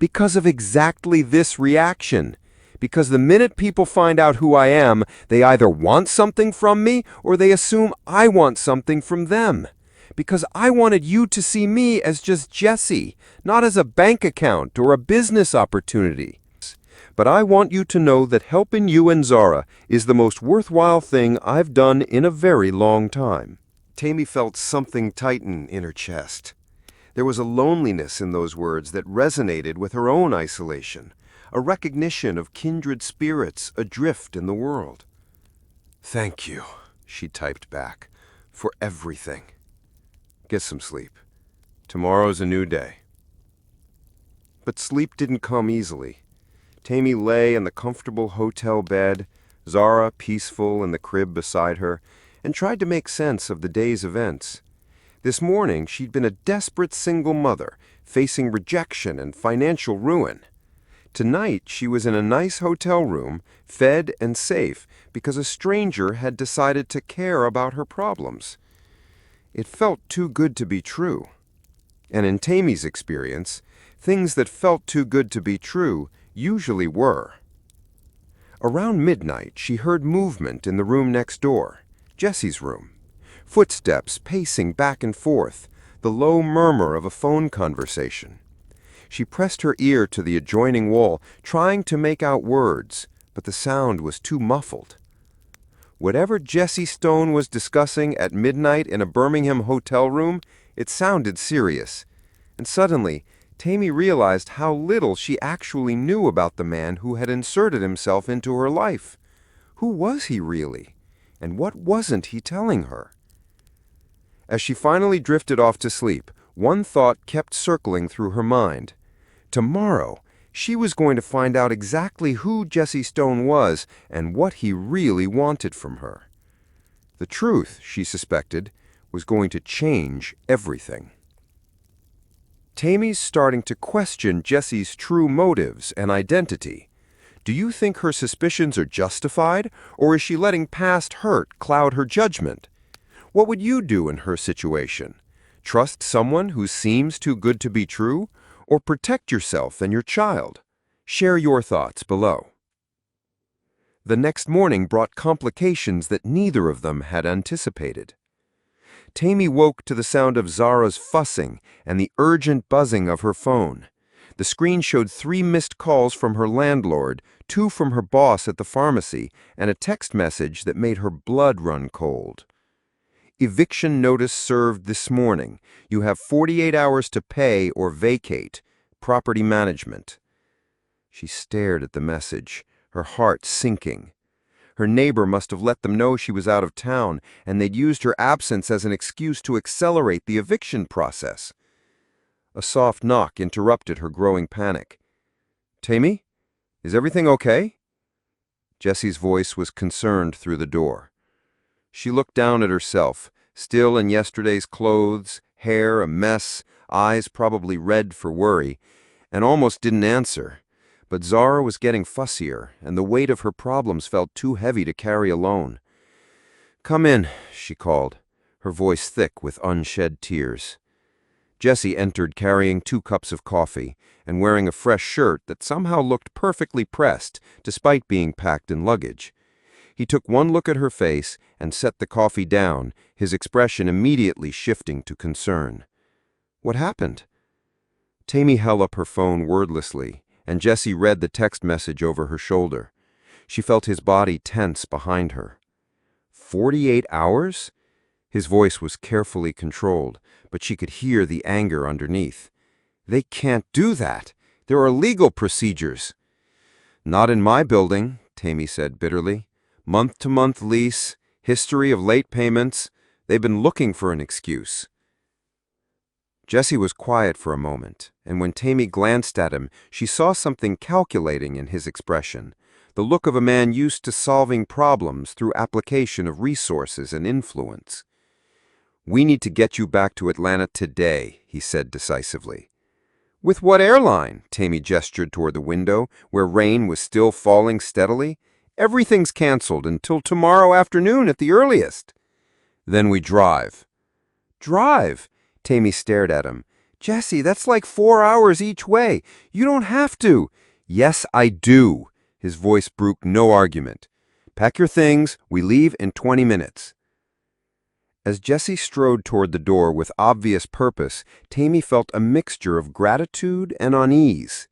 Because of exactly this reaction. Because the minute people find out who I am, they either want something from me or they assume I want something from them. Because I wanted you to see me as just Jesse, not as a bank account or a business opportunity. But I want you to know that helping you and Zara is the most worthwhile thing I've done in a very long time. Tami felt something tighten in her chest. There was a loneliness in those words that resonated with her own isolation, a recognition of kindred spirits adrift in the world. "Thank you," she typed back, "for everything. Get some sleep. Tomorrow's a new day." But sleep didn't come easily. Tami lay in the comfortable hotel bed, Zara peaceful in the crib beside her, and tried to make sense of the day's events. This morning, she'd been a desperate single mother, facing rejection and financial ruin. Tonight, she was in a nice hotel room, fed and safe, because a stranger had decided to care about her problems. It felt too good to be true. And in Tami's experience, things that felt too good to be true usually were. Around midnight, she heard movement in the room next door, Jesse's room. Footsteps pacing back and forth, the low murmur of a phone conversation. She pressed her ear to the adjoining wall, trying to make out words, but the sound was too muffled. Whatever Jesse Stone was discussing at midnight in a Birmingham hotel room, it sounded serious. And suddenly, Tami realized how little she actually knew about the man who had inserted himself into her life. Who was he really? And what wasn't he telling her? As she finally drifted off to sleep, one thought kept circling through her mind. Tomorrow, she was going to find out exactly who Jesse Stone was and what he really wanted from her. The truth, she suspected, was going to change everything. Tami's starting to question Jesse's true motives and identity. Do you think her suspicions are justified, or is she letting past hurt cloud her judgment? What would you do in her situation? Trust someone who seems too good to be true, or protect yourself and your child? Share your thoughts below. The next morning brought complications that neither of them had anticipated. Tami woke to the sound of Zara's fussing and the urgent buzzing of her phone. The screen showed 3 missed calls from her landlord, 2 from her boss at the pharmacy, and a text message that made her blood run cold. Eviction notice served this morning. You have 48 hours to pay or vacate. Property management. She stared at the message, her heart sinking. Her neighbor must have let them know she was out of town, and they'd used her absence as an excuse to accelerate the eviction process. A soft knock interrupted her growing panic. "Tami? Is everything okay?" Jesse's voice was concerned through the door. She looked down at herself, still in yesterday's clothes, hair a mess, eyes probably red for worry, and almost didn't answer. But Zara was getting fussier, and the weight of her problems felt too heavy to carry alone. "Come in," she called, her voice thick with unshed tears. Jesse entered carrying 2 cups of coffee and wearing a fresh shirt that somehow looked perfectly pressed despite being packed in luggage. He took one look at her face and set the coffee down, his expression immediately shifting to concern. "What happened?" Tami held up her phone wordlessly, and Jesse read the text message over her shoulder. She felt his body tense behind her. 48 hours? His voice was carefully controlled, but she could hear the anger underneath. "They can't do that. There are legal procedures." "Not in my building," Tami said bitterly. "Month-to-month lease, history of late payments. They've been looking for an excuse." Jesse was quiet for a moment, and when Tami glanced at him, she saw something calculating in his expression, the look of a man used to solving problems through application of resources and influence. "We need to get you back to Atlanta today," he said decisively. With what airline? Tami gestured toward the window, where rain was still falling steadily. Everything's canceled until tomorrow afternoon at the earliest. Then we drive. Drive? Tami stared at him. Jesse, that's like 4 hours each way. You don't have to. Yes, I do. His voice brooked no argument. Pack your things. We leave in 20 minutes. As Jesse strode toward the door with obvious purpose, Tami felt a mixture of gratitude and unease.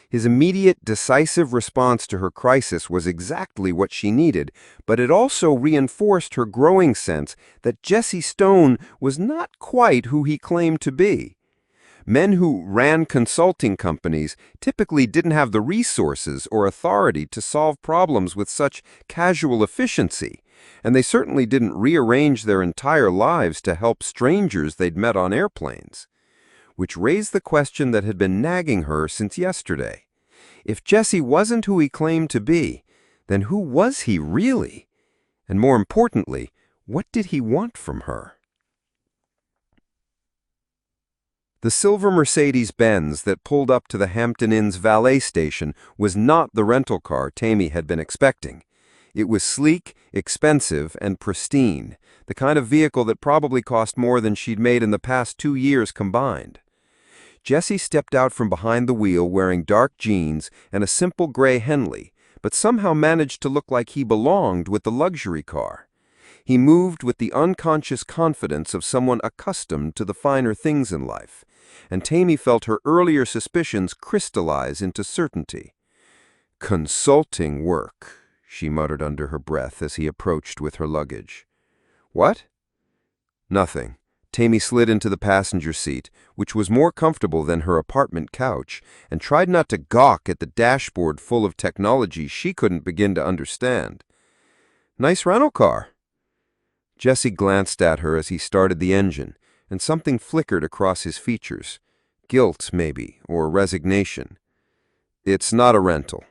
His immediate, decisive response to her crisis was exactly what she needed, but it also reinforced her growing sense that Jesse Stone was not quite who he claimed to be. Men who ran consulting companies typically didn't have the resources or authority to solve problems with such casual efficiency, and they certainly didn't rearrange their entire lives to help strangers they'd met on airplanes. Which raised the question that had been nagging her since yesterday. If Jesse wasn't who he claimed to be, then who was he really? And more importantly, what did he want from her? The silver Mercedes-Benz that pulled up to the Hampton Inn's valet station was not the rental car Tami had been expecting. It was sleek, expensive, and pristine, the kind of vehicle that probably cost more than she'd made in the past 2 years combined. Jesse stepped out from behind the wheel wearing dark jeans and a simple gray Henley, but somehow managed to look like he belonged with the luxury car. He moved with the unconscious confidence of someone accustomed to the finer things in life, and Tami felt her earlier suspicions crystallize into certainty. "Consulting work," she muttered under her breath as he approached with her luggage. "What?" "Nothing." Tami slid into the passenger seat, which was more comfortable than her apartment couch, and tried not to gawk at the dashboard full of technology she couldn't begin to understand. "Nice rental car." Jesse glanced at her as he started the engine, and something flickered across his features. Guilt, maybe, or resignation. "It's not a rental."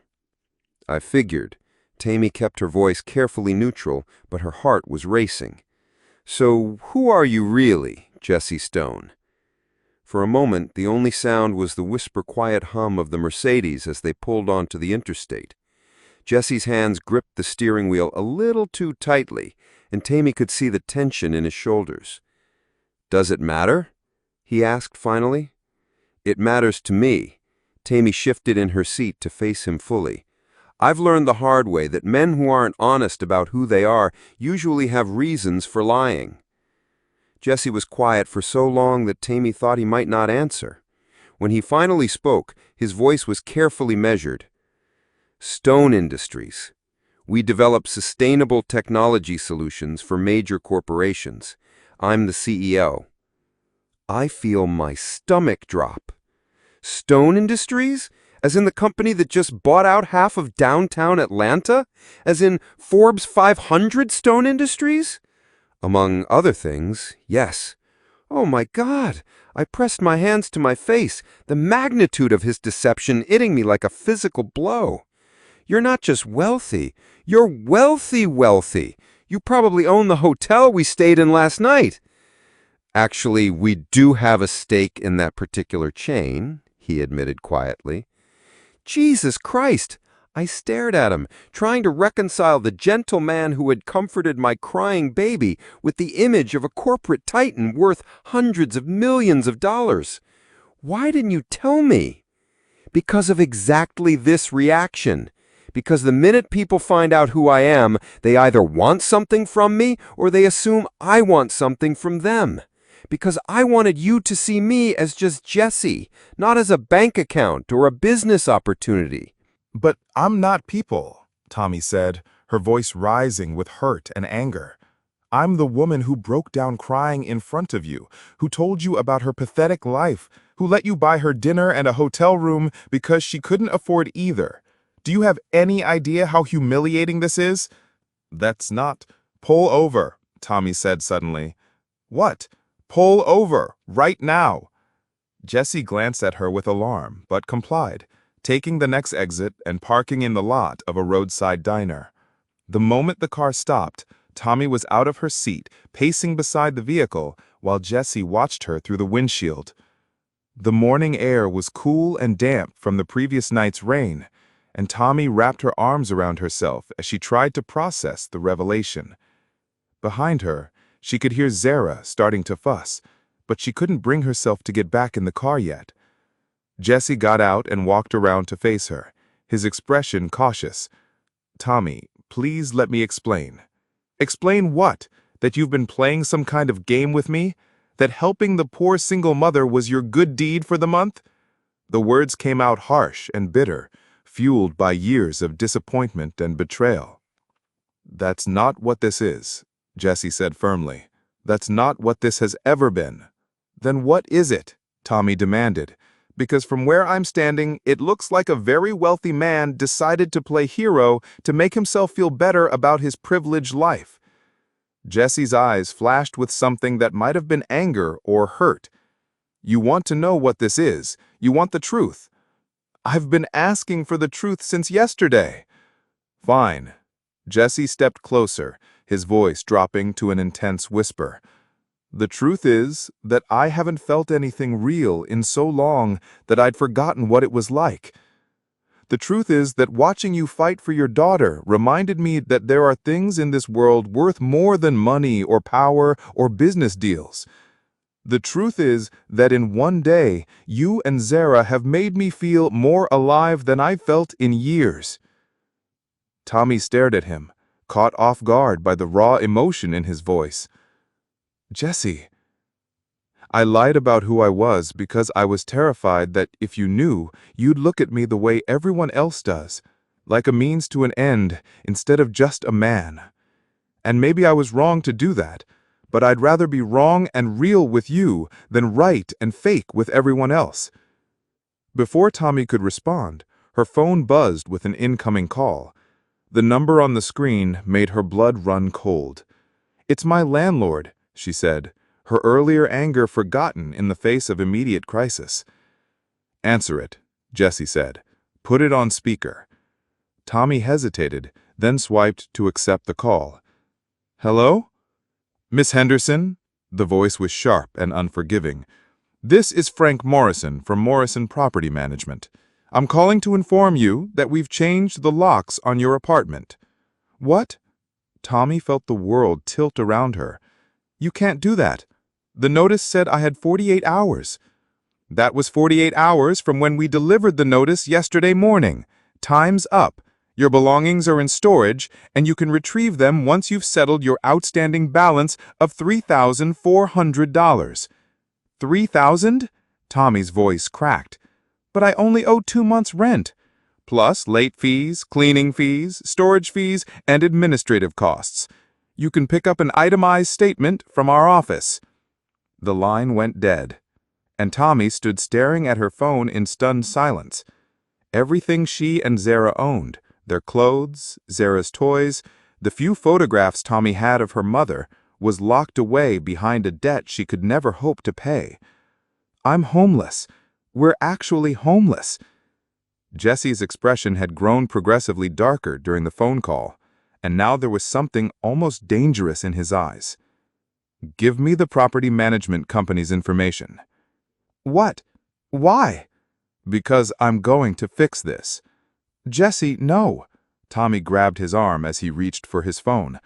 "I figured." Tami kept her voice carefully neutral, but her heart was racing. "So, who are you really, Jesse Stone?" For a moment, the only sound was the whisper-quiet hum of the Mercedes as they pulled onto the interstate. Jesse's hands gripped the steering wheel a little too tightly, and Tami could see the tension in his shoulders. "Does it matter?" he asked finally. "It matters to me." Tami shifted in her seat to face him fully. "I've learned the hard way that men who aren't honest about who they are usually have reasons for lying." Jesse was quiet for so long that Tami thought he might not answer. When he finally spoke, his voice was carefully measured. "Stone Industries. We develop sustainable technology solutions for major corporations. I'm the CEO." I feel my stomach drop. "Stone Industries? As in the company that just bought out half of downtown Atlanta? As in Forbes 500 Stone Industries?" "Among other things, yes." "Oh my God!" I pressed my hands to my face, the magnitude of his deception hitting me like a physical blow. "You're not just wealthy, you're wealthy. You probably own the hotel we stayed in last night." "Actually, we do have a stake in that particular chain," he admitted quietly. Jesus Christ! I stared at him, trying to reconcile the gentle man who had comforted my crying baby with the image of a corporate titan worth hundreds of millions of dollars. "Why didn't you tell me?" "Because of exactly this reaction. Because the minute people find out who I am, they either want something from me or they assume I want something from them. Because I wanted you to see me as just Jesse, not as a bank account or a business opportunity." "But I'm not people," Tami said, her voice rising with hurt and anger. "I'm the woman who broke down crying in front of you, who told you about her pathetic life, who let you buy her dinner and a hotel room because she couldn't afford either. Do you have any idea how humiliating this is?" "That's not—" "Pull over," Tami said suddenly. "What? Pull over, right now." Jesse glanced at her with alarm, but complied, taking the next exit and parking in the lot of a roadside diner. The moment the car stopped, Tami was out of her seat, pacing beside the vehicle, while Jesse watched her through the windshield. The morning air was cool and damp from the previous night's rain, and Tami wrapped her arms around herself as she tried to process the revelation. Behind her, she could hear Zara starting to fuss, but she couldn't bring herself to get back in the car yet. Jesse got out and walked around to face her, his expression cautious. "Tami, please let me explain." "Explain what? That you've been playing some kind of game with me? That helping the poor single mother was your good deed for the month?" The words came out harsh and bitter, fueled by years of disappointment and betrayal. "That's not what this is," Jesse said firmly. "That's not what this has ever been." "Then what is it?" Tami demanded. "Because from where I'm standing, it looks like a very wealthy man decided to play hero to make himself feel better about his privileged life." Jesse's eyes flashed with something that might have been anger or hurt. "You want to know what this is. You want the truth." "I've been asking for the truth since yesterday." "Fine." Jesse stepped closer, his voice dropping to an intense whisper. "The truth is that I haven't felt anything real in so long that I'd forgotten what it was like. The truth is that watching you fight for your daughter reminded me that there are things in this world worth more than money or power or business deals. The truth is that in one day, you and Zara have made me feel more alive than I've felt in years." Tami stared at him, caught off guard by the raw emotion in his voice. "Jesse, I lied about who I was because I was terrified that if you knew, you'd look at me the way everyone else does, like a means to an end instead of just a man. And maybe I was wrong to do that, but I'd rather be wrong and real with you than right and fake with everyone else." Before Tami could respond, her phone buzzed with an incoming call. The number on the screen made her blood run cold. "It's my landlord," she said, her earlier anger forgotten in the face of immediate crisis. "Answer it," Jesse said. "Put it on speaker." Tami hesitated, then swiped to accept the call. "Hello? Miss Henderson?" The voice was sharp and unforgiving. "This is Frank Morrison from Morrison Property Management. I'm calling to inform you that we've changed the locks on your apartment." "What?" Tami felt the world tilt around her. "You can't do that. The notice said I had 48 hours. "That was 48 hours from when we delivered the notice yesterday morning. Time's up. Your belongings are in storage, and you can retrieve them once you've settled your outstanding balance of $3,400. $3,000? Tami's voice cracked. "But I only owe 2 months' rent, plus late fees, cleaning fees, storage fees, and administrative costs. You can pick up an itemized statement from our office." The line went dead, and Tami stood staring at her phone in stunned silence. Everything she and Zara owned, their clothes, Zara's toys, the few photographs Tami had of her mother, was locked away behind a debt she could never hope to pay. "I'm homeless. We're actually homeless." Jesse's expression had grown progressively darker during the phone call, and now there was something almost dangerous in his eyes. "Give me the property management company's information." "What? Why?" "Because I'm going to fix this." "Jesse, no." Tami grabbed his arm as he reached for his phone.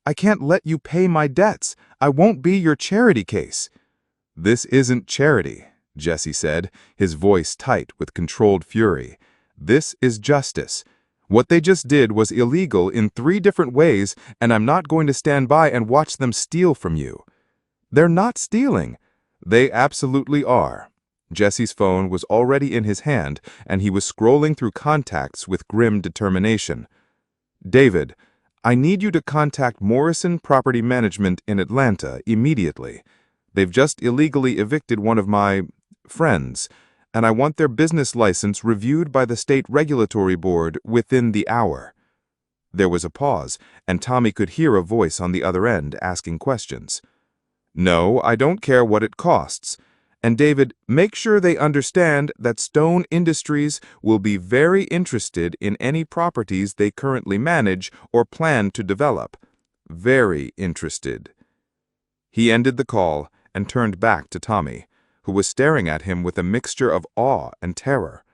"I can't let you pay my debts. I won't be your charity case." "This isn't charity," Jesse said, his voice tight with controlled fury. "This is justice. What they just did was illegal in 3 different ways, and I'm not going to stand by and watch them steal from you." "They're not stealing." "They absolutely are." Jesse's phone was already in his hand, and he was scrolling through contacts with grim determination. "David, I need you to contact Morrison Property Management in Atlanta immediately. They've just illegally evicted one of my friends, and I want their business license reviewed by the state regulatory board within the hour." There was a pause, and Tami could hear a voice on the other end asking questions. "No, I don't care what it costs. And David, make sure they understand that Stone Industries will be very interested in any properties they currently manage or plan to develop. Very interested." He ended the call and turned back to Tami, who was staring at him with a mixture of awe and terror.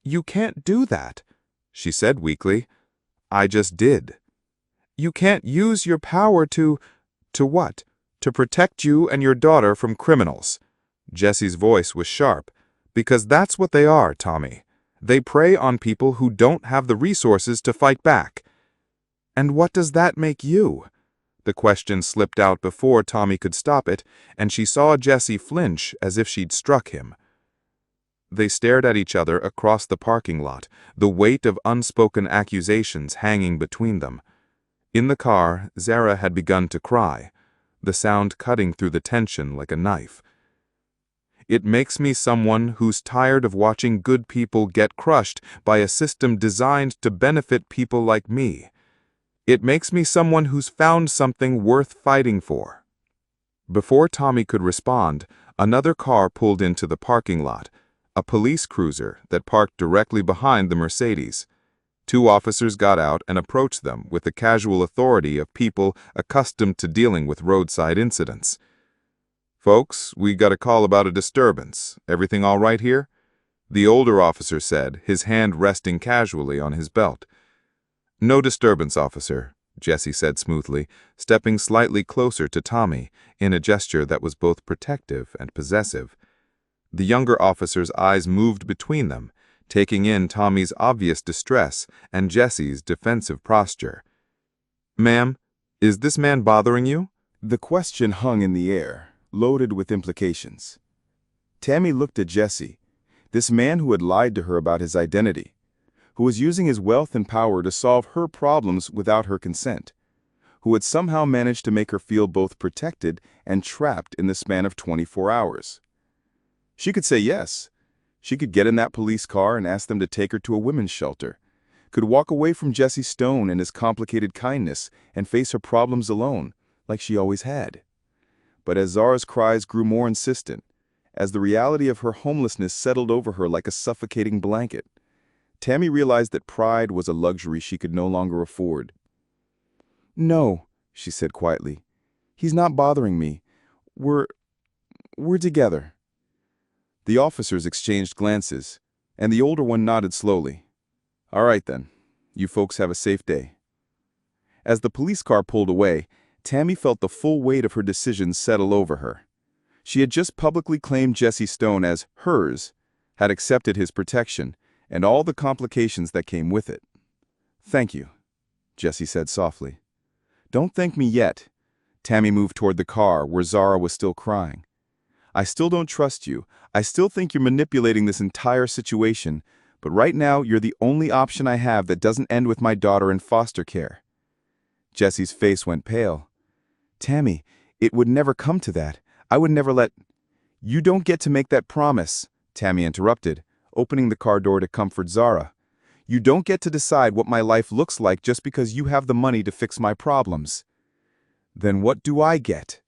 "You can't do that," she said weakly. "I just did." "You can't use your power to what? To protect you and your daughter from criminals." Jesse's voice was sharp. "Because that's what they are, Tami. They prey on people who don't have the resources to fight back." "And what does that make you?" The question slipped out before Tami could stop it, and she saw Jesse flinch as if she'd struck him. They stared at each other across the parking lot, the weight of unspoken accusations hanging between them. In the car, Zara had begun to cry, the sound cutting through the tension like a knife. "It makes me someone who's tired of watching good people get crushed by a system designed to benefit people like me. It makes me someone who's found something worth fighting for." Before Tami could respond, another car pulled into the parking lot, a police cruiser that parked directly behind the Mercedes. Two officers got out and approached them with the casual authority of people accustomed to dealing with roadside incidents. "Folks, we got a call about a disturbance. Everything all right here?" The older officer said, his hand resting casually on his belt. "No disturbance, officer," Jesse said smoothly, stepping slightly closer to Tami in a gesture that was both protective and possessive. The younger officer's eyes moved between them, taking in Tami's obvious distress and Jesse's defensive posture. "Ma'am, is this man bothering you?" The question hung in the air, loaded with implications. Tami looked at Jesse, this man who had lied to her about his identity, who was using his wealth and power to solve her problems without her consent, who had somehow managed to make her feel both protected and trapped in the span of 24 hours. She could say yes. She could get in that police car and ask them to take her to a women's shelter, could walk away from Jesse Stone and his complicated kindness and face her problems alone, like she always had. But as Zara's cries grew more insistent, as the reality of her homelessness settled over her like a suffocating blanket, Tami realized that pride was a luxury she could no longer afford. "No," she said quietly. "He's not bothering me. We're together." The officers exchanged glances, and the older one nodded slowly. "All right then. You folks have a safe day." As the police car pulled away, Tami felt the full weight of her decisions settle over her. She had just publicly claimed Jesse Stone as hers, had accepted his protection, and all the complications that came with it. "Thank you," Jesse said softly. "Don't thank me yet." Tami moved toward the car where Zara was still crying. "I still don't trust you. I still think you're manipulating this entire situation, but right now you're the only option I have that doesn't end with my daughter in foster care." Jesse's face went pale. "Tami, it would never come to that. I would never let—" "You don't get to make that promise," Tami interrupted, opening the car door to comfort Zara. "You don't get to decide what my life looks like just because you have the money to fix my problems." "Then what do I get?"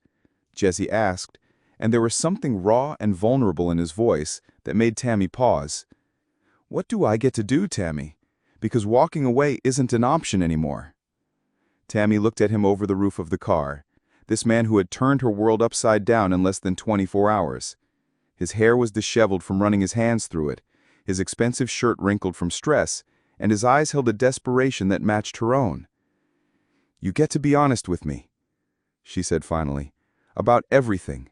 Jesse asked, and there was something raw and vulnerable in his voice that made Tami pause. "What do I get to do, Tami? Because walking away isn't an option anymore." Tami looked at him over the roof of the car, this man who had turned her world upside down in less than 24 hours. His hair was disheveled from running his hands through it, his expensive shirt wrinkled from stress, and his eyes held a desperation that matched her own. "You get to be honest with me," she said finally, "about everything.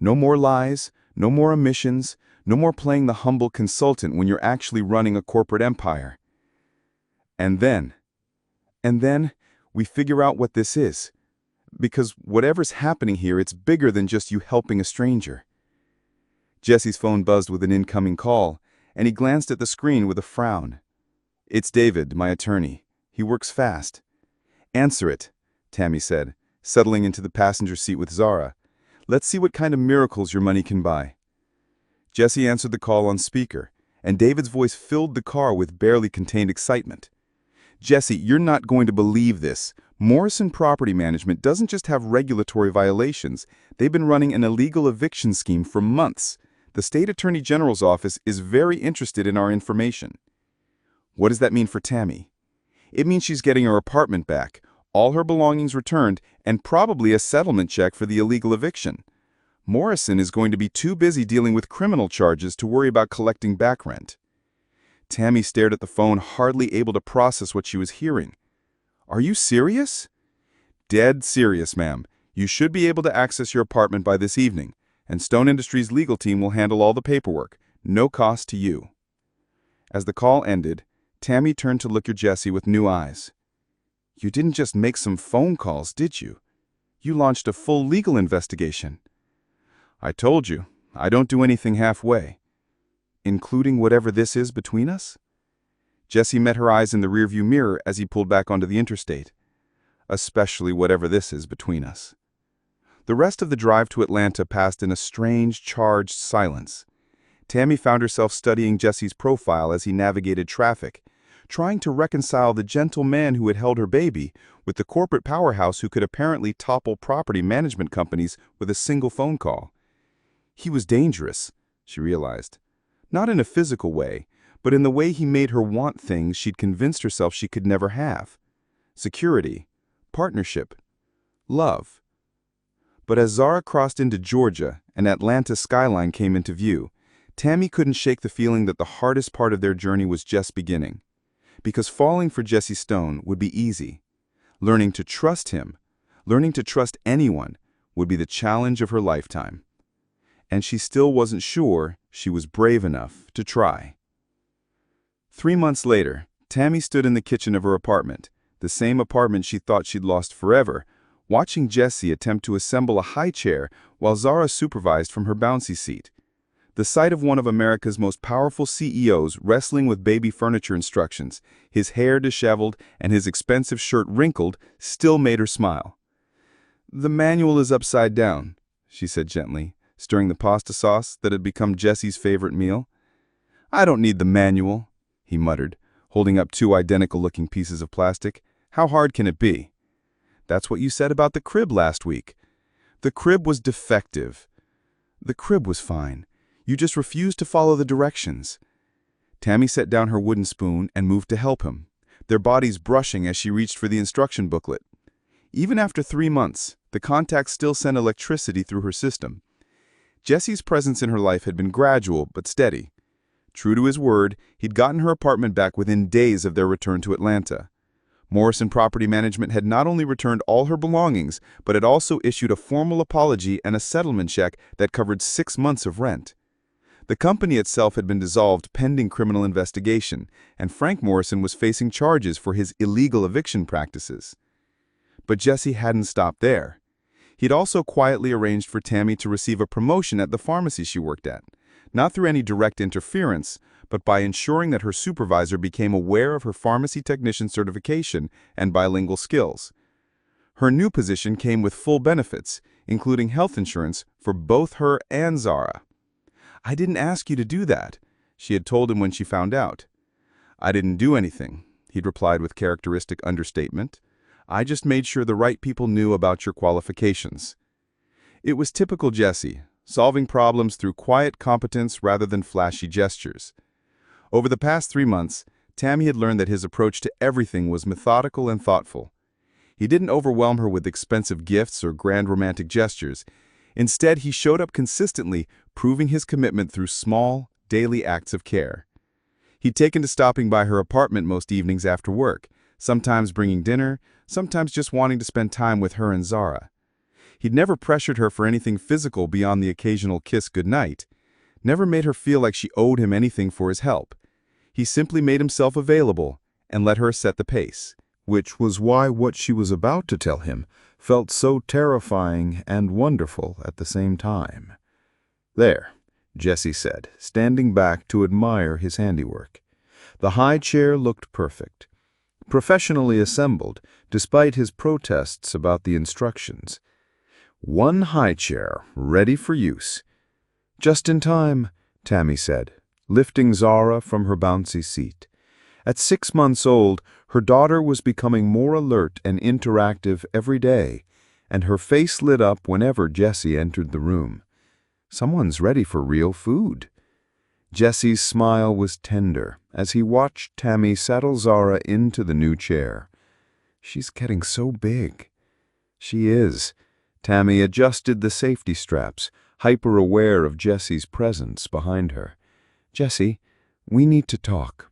No more lies, no more omissions, no more playing the humble consultant when you're actually running a corporate empire. And then we figure out what this is. Because whatever's happening here, it's bigger than just you helping a stranger." Jesse's phone buzzed with an incoming call, and he glanced at the screen with a frown. "It's David, my attorney. He works fast." "Answer it," Tami said, settling into the passenger seat with Zara. "Let's see what kind of miracles your money can buy." Jesse answered the call on speaker, and David's voice filled the car with barely contained excitement. "Jesse, you're not going to believe this. Morrison Property Management doesn't just have regulatory violations. They've been running an illegal eviction scheme for months. The State Attorney General's office is very interested in our information." What does that mean for Tami? It means she's getting her apartment back, all her belongings returned, and probably a settlement check for the illegal eviction. Morrison is going to be too busy dealing with criminal charges to worry about collecting back rent. Tami stared at the phone, hardly able to process what she was hearing. Are you serious? Dead serious, ma'am. You should be able to access your apartment by this evening, and Stone Industries' legal team will handle all the paperwork, no cost to you. As the call ended, Tami turned to look at Jesse with new eyes. You didn't just make some phone calls, did you? You launched a full legal investigation. I told you, I don't do anything halfway. Including whatever this is between us? Jesse met her eyes in the rearview mirror as he pulled back onto the interstate. Especially whatever this is between us. The rest of the drive to Atlanta passed in a strange, charged silence. Tami found herself studying Jesse's profile as he navigated traffic, trying to reconcile the gentle man who had held her baby with the corporate powerhouse who could apparently topple property management companies with a single phone call. He was dangerous, she realized. Not in a physical way, but in the way he made her want things she'd convinced herself she could never have. Security, partnership, love. But as Zara crossed into Georgia and Atlanta's skyline came into view, Tami couldn't shake the feeling that the hardest part of their journey was just beginning. Because falling for Jesse Stone would be easy. Learning to trust him, learning to trust anyone, would be the challenge of her lifetime. And she still wasn't sure she was brave enough to try. 3 months later, Tami stood in the kitchen of her apartment, the same apartment she thought she'd lost forever, watching Jesse attempt to assemble a high chair while Zara supervised from her bouncy seat. The sight of one of America's most powerful CEOs wrestling with baby furniture instructions, his hair disheveled and his expensive shirt wrinkled, still made her smile. "The manual is upside down," she said gently, stirring the pasta sauce that had become Jesse's favorite meal. "I don't need the manual," he muttered, holding up 2 identical-looking pieces of plastic. "How hard can it be?" "That's what you said about the crib last week." "The crib was defective." "The crib was fine. You just refused to follow the directions." Tami set down her wooden spoon and moved to help him, their bodies brushing as she reached for the instruction booklet. Even after 3 months, the contact still sent electricity through her system. Jesse's presence in her life had been gradual but steady. True to his word, he'd gotten her apartment back within days of their return to Atlanta. Morrison Property Management had not only returned all her belongings, but had also issued a formal apology and a settlement check that covered 6 months of rent. The company itself had been dissolved pending criminal investigation, and Frank Morrison was facing charges for his illegal eviction practices. But Jesse hadn't stopped there. He'd also quietly arranged for Tami to receive a promotion at the pharmacy she worked at, not through any direct interference, but by ensuring that her supervisor became aware of her pharmacy technician certification and bilingual skills. Her new position came with full benefits, including health insurance for both her and Zara. "I didn't ask you to do that," she had told him when she found out. "I didn't do anything," he'd replied with characteristic understatement. "I just made sure the right people knew about your qualifications." It was typical Jesse, solving problems through quiet competence rather than flashy gestures. Over the past 3 months, Tami had learned that his approach to everything was methodical and thoughtful. He didn't overwhelm her with expensive gifts or grand romantic gestures. Instead, he showed up consistently, proving his commitment through small, daily acts of care. He'd taken to stopping by her apartment most evenings after work, sometimes bringing dinner, sometimes just wanting to spend time with her and Zara. He'd never pressured her for anything physical beyond the occasional kiss goodnight, never made her feel like she owed him anything for his help. He simply made himself available and let her set the pace, which was why what she was about to tell him felt so terrifying and wonderful at the same time. "There," Jesse said, standing back to admire his handiwork. The high chair looked perfect, professionally assembled, despite his protests about the instructions. One high chair, ready for use. "Just in time," Tami said, lifting Zara from her bouncy seat. At 6 months old, her daughter was becoming more alert and interactive every day, and her face lit up whenever Jesse entered the room. "Someone's ready for real food." Jesse's smile was tender as he watched Tami settle Zara into the new chair. "She's getting so big." "She is," Tami adjusted the safety straps, hyper-aware of Jesse's presence behind her. "Jesse, we need to talk."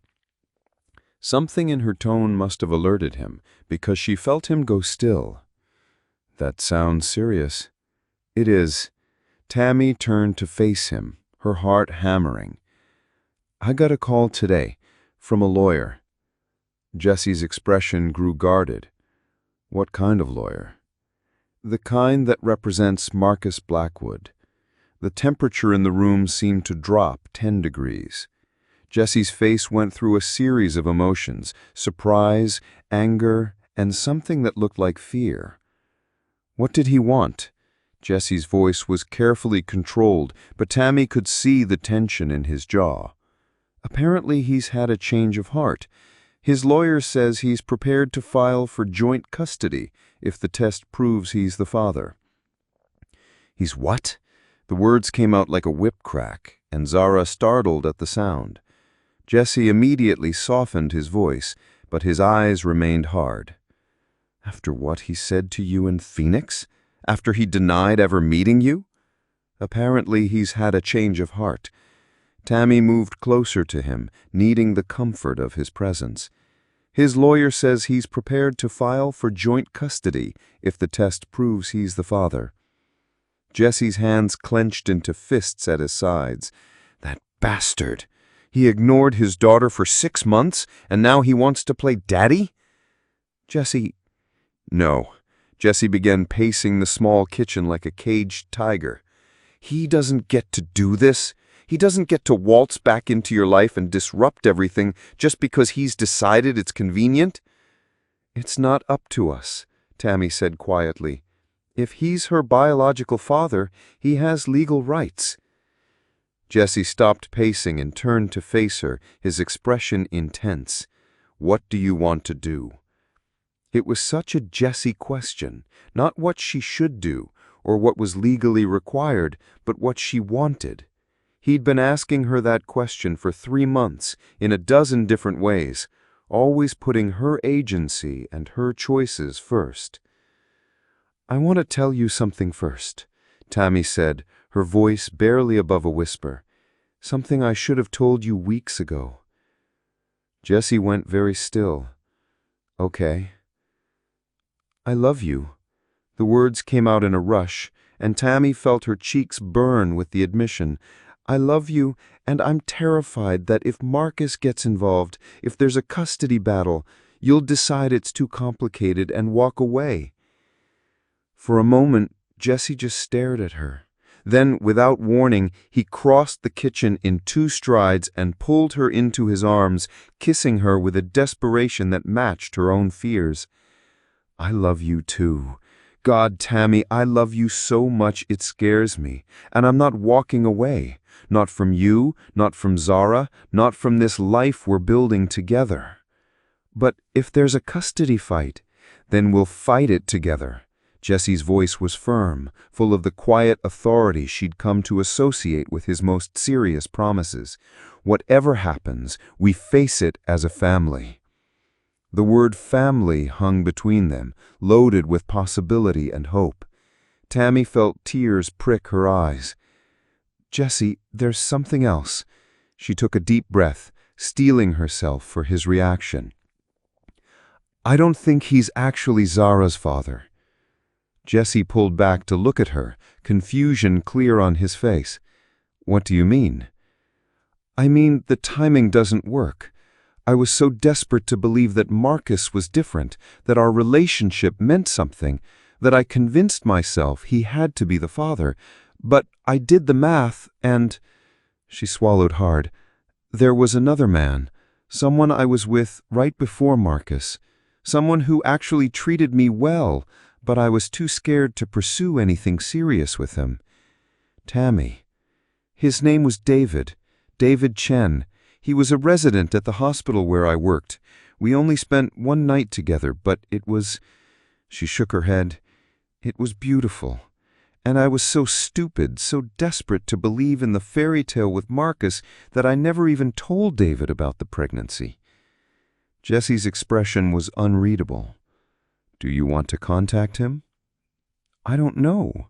Something in her tone must have alerted him, because she felt him go still. "That sounds serious." "It is." Tami turned to face him, her heart hammering. "I got a call today, from a lawyer." Jesse's expression grew guarded. "What kind of lawyer?" "The kind that represents Marcus Blackwood." The temperature in the room seemed to drop 10 degrees. Jesse's face went through a series of emotions: surprise, anger, and something that looked like fear. "What did he want?" Jesse's voice was carefully controlled, but Tami could see the tension in his jaw. "Apparently he's had a change of heart. His lawyer says he's prepared to file for joint custody if the test proves he's the father." "He's what?" The words came out like a whip crack, and Zara startled at the sound. Jesse immediately softened his voice, but his eyes remained hard. "After what he said to you in Phoenix? After he denied ever meeting you?" "Apparently he's had a change of heart." Tami moved closer to him, needing the comfort of his presence. "His lawyer says he's prepared to file for joint custody if the test proves he's the father." Jesse's hands clenched into fists at his sides. "That bastard! He ignored his daughter for 6 months, and now he wants to play daddy?" "Jesse—" "No." Jesse began pacing the small kitchen like a caged tiger. "He doesn't get to do this. He doesn't get to waltz back into your life and disrupt everything just because he's decided it's convenient." "It's not up to us," Tami said quietly. "If he's her biological father, he has legal rights." Jesse stopped pacing and turned to face her, his expression intense. "What do you want to do?" It was such a Jesse question, not what she should do or what was legally required, but what she wanted. He'd been asking her that question for 3 months, in a dozen different ways, always putting her agency and her choices first. "I want to tell you something first," Tami said, her voice barely above a whisper. "Something I should have told you weeks ago." Jesse went very still. "Okay." "I love you." The words came out in a rush, and Tami felt her cheeks burn with the admission. "I love you, and I'm terrified that if Marcus gets involved, if there's a custody battle, you'll decide it's too complicated and walk away." For a moment, Jesse just stared at her. Then, without warning, he crossed the kitchen in 2 strides and pulled her into his arms, kissing her with a desperation that matched her own fears. "I love you too. God, Tami, I love you so much it scares me, and I'm not walking away. Not from you, not from Zara, not from this life we're building together. But if there's a custody fight, then we'll fight it together." Jesse's voice was firm, full of the quiet authority she'd come to associate with his most serious promises. "Whatever happens, we face it as a family." The word family hung between them, loaded with possibility and hope. Tami felt tears prick her eyes. "Jesse, there's something else." She took a deep breath, steeling herself for his reaction. "I don't think he's actually Zara's father." Jesse pulled back to look at her, confusion clear on his face. "What do you mean?" "I mean, the timing doesn't work. I was so desperate to believe that Marcus was different, that our relationship meant something, that I convinced myself he had to be the father. But I did the math, and—" She swallowed hard. "There was another man, someone I was with right before Marcus, someone who actually treated me well, but I was too scared to pursue anything serious with him. Tami. His name was David Chen. He was a resident at the hospital where I worked. We only spent 1 night together, but it was—" She shook her head. "It was beautiful. And I was so stupid, so desperate to believe in the fairy tale with Marcus that I never even told David about the pregnancy." Jesse's expression was unreadable. "Do you want to contact him?" I don't know.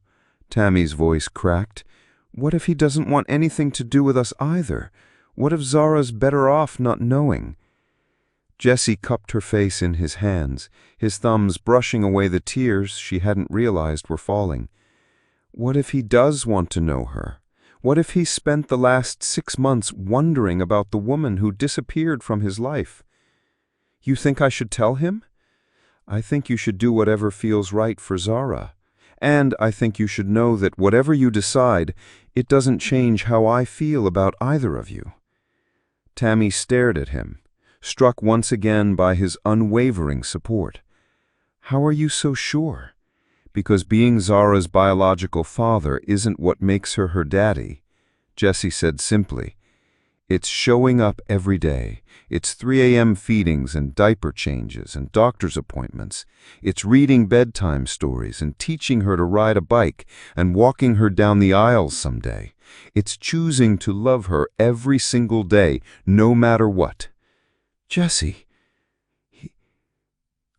Tammy's voice cracked. What if he doesn't want anything to do with us either? What if Zara's better off not knowing? Jessie cupped her face in his hands, his thumbs brushing away the tears she hadn't realized were falling. What if he does want to know her? What if he spent the last 6 months wondering about the woman who disappeared from his life? You think I should tell him? I think you should do whatever feels right for Zara. And I think you should know that whatever you decide, it doesn't change how I feel about either of you. Tami stared at him, struck once again by his unwavering support. How are you so sure? Because being Zara's biological father isn't what makes her her daddy, Jessie said simply. It's showing up every day. It's 3 a.m. feedings and diaper changes and doctor's appointments. It's reading bedtime stories and teaching her to ride a bike and walking her down the aisles someday. It's choosing to love her every single day, no matter what. Jessie,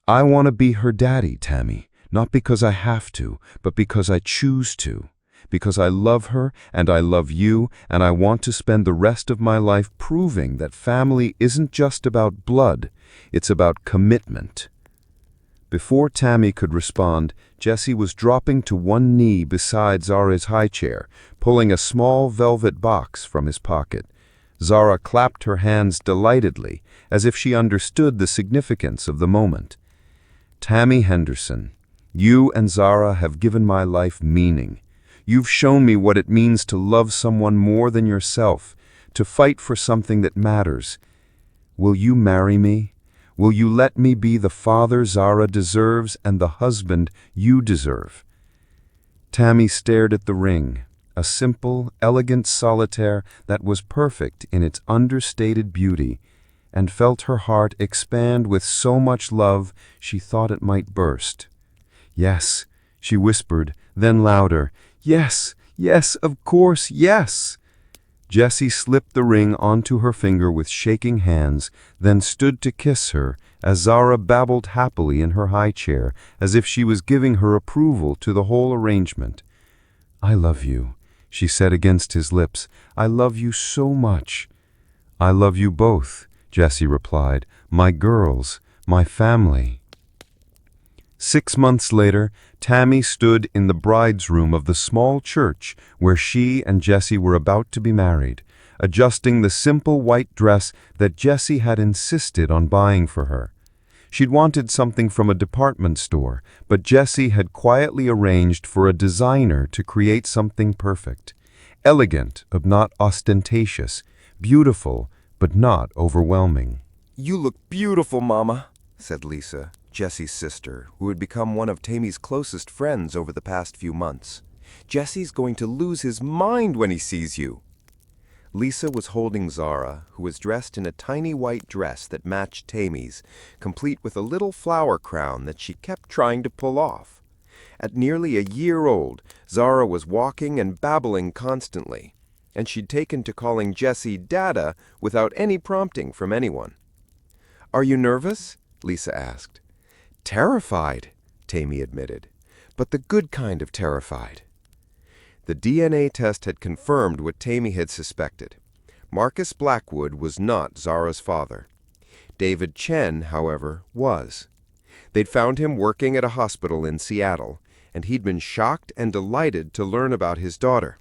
I want to be her daddy, Tami, not because I have to, but because I choose to. Because I love her and I love you, and I want to spend the rest of my life proving that family isn't just about blood, it's about commitment. Before Tami could respond, Jessie was dropping to one knee beside Zara's high chair, pulling a small velvet box from his pocket. Zara clapped her hands delightedly, as if she understood the significance of the moment. Tami Henderson, you and Zara have given my life meaning. You've shown me what it means to love someone more than yourself, to fight for something that matters. Will you marry me? Will you let me be the father Zara deserves and the husband you deserve? Tami stared at the ring, a simple, elegant solitaire that was perfect in its understated beauty, and felt her heart expand with so much love she thought it might burst. Yes, she whispered, then louder, yes, yes, of course, yes. Jessie slipped the ring onto her finger with shaking hands, then stood to kiss her as Zara babbled happily in her high chair, as if she was giving her approval to the whole arrangement. I love you, she said against his lips. I love you so much. I love you both, Jessie replied. My girls, my family. 6 months later, Tami stood in the bride's room of the small church where she and Jessie were about to be married, adjusting the simple white dress that Jessie had insisted on buying for her. She'd wanted something from a department store, but Jessie had quietly arranged for a designer to create something perfect. Elegant, but not ostentatious. Beautiful, but not overwhelming. You look beautiful, Mama, said Lisa, Jessie's sister, who had become one of Tami's closest friends over the past few months. Jesse's going to lose his mind when he sees you. Lisa was holding Zara, who was dressed in a tiny white dress that matched Tami's, complete with a little flower crown that she kept trying to pull off. At nearly a year old, Zara was walking and babbling constantly, and she'd taken to calling Jessie Dada without any prompting from anyone. Are you nervous? Lisa asked. Terrified, Tami admitted, but the good kind of terrified. The DNA test had confirmed what Tami had suspected. Marcus Blackwood was not Zara's father. David Chen, however, was. They'd found him working at a hospital in Seattle, and he'd been shocked and delighted to learn about his daughter.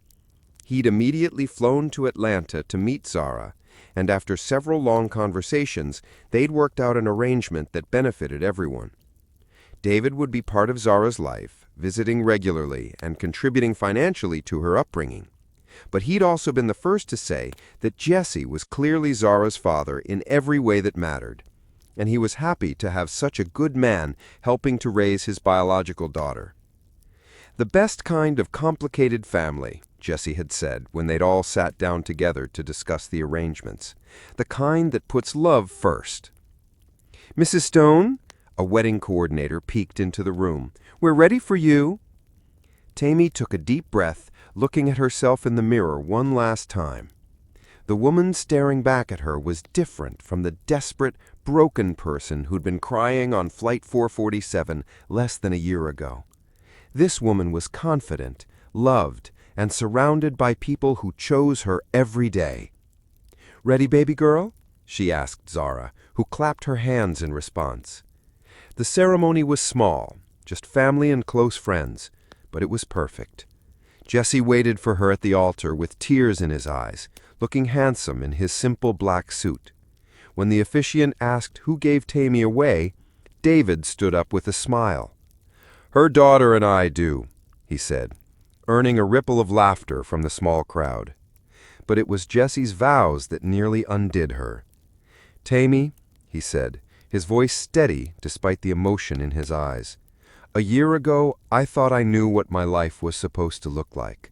He'd immediately flown to Atlanta to meet Zara, and after several long conversations, they'd worked out an arrangement that benefited everyone. David would be part of Zara's life, visiting regularly and contributing financially to her upbringing. But he'd also been the first to say that Jesse was clearly Zara's father in every way that mattered, and he was happy to have such a good man helping to raise his biological daughter. The best kind of complicated family, Jesse had said when they'd all sat down together to discuss the arrangements. The kind that puts love first. Mrs. Stone, a wedding coordinator, peeked into the room. We're ready for you. Tami took a deep breath, looking at herself in the mirror one last time. The woman staring back at her was different from the desperate, broken person who'd been crying on Flight 447 less than a year ago. This woman was confident, loved, and surrounded by people who chose her every day. "Ready, baby girl?" she asked Zara, who clapped her hands in response. The ceremony was small, just family and close friends, but it was perfect. Jesse waited for her at the altar with tears in his eyes, looking handsome in his simple black suit. When the officiant asked who gave Tami away, David stood up with a smile. "Her daughter and I do," he said, earning a ripple of laughter from the small crowd. But it was Jesse's vows that nearly undid her. "Tami," he said, his voice steady despite the emotion in his eyes, "a year ago I thought I knew what my life was supposed to look like.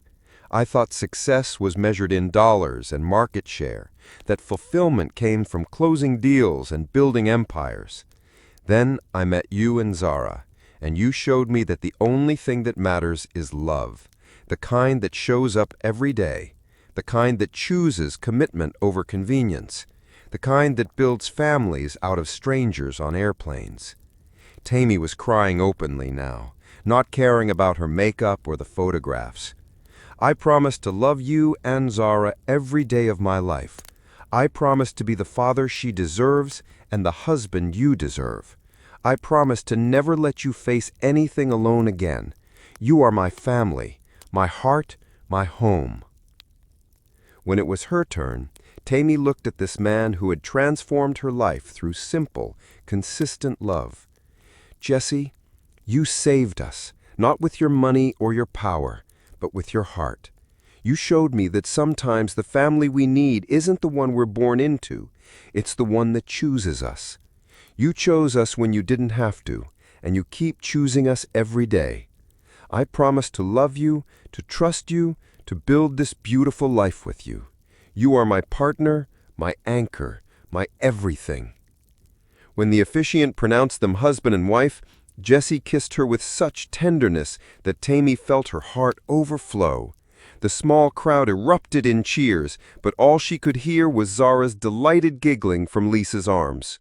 I thought success was measured in dollars and market share, that fulfillment came from closing deals and building empires. Then I met you and Zara, and you showed me that the only thing that matters is love, the kind that shows up every day, the kind that chooses commitment over convenience, the kind that builds families out of strangers on airplanes." Tami was crying openly now, not caring about her makeup or the photographs. "I promise to love you and Zara every day of my life. I promise to be the father she deserves and the husband you deserve. I promise to never let you face anything alone again. You are my family, my heart, my home." When it was her turn, Tami looked at this man who had transformed her life through simple, consistent love. "Jesse, you saved us, not with your money or your power, but with your heart. You showed me that sometimes the family we need isn't the one we're born into, it's the one that chooses us. You chose us when you didn't have to, and you keep choosing us every day. I promise to love you, to trust you, to build this beautiful life with you. You are my partner, my anchor, my everything." When the officiant pronounced them husband and wife, Jesse kissed her with such tenderness that Tami felt her heart overflow. The small crowd erupted in cheers, but all she could hear was Zara's delighted giggling from Lisa's arms.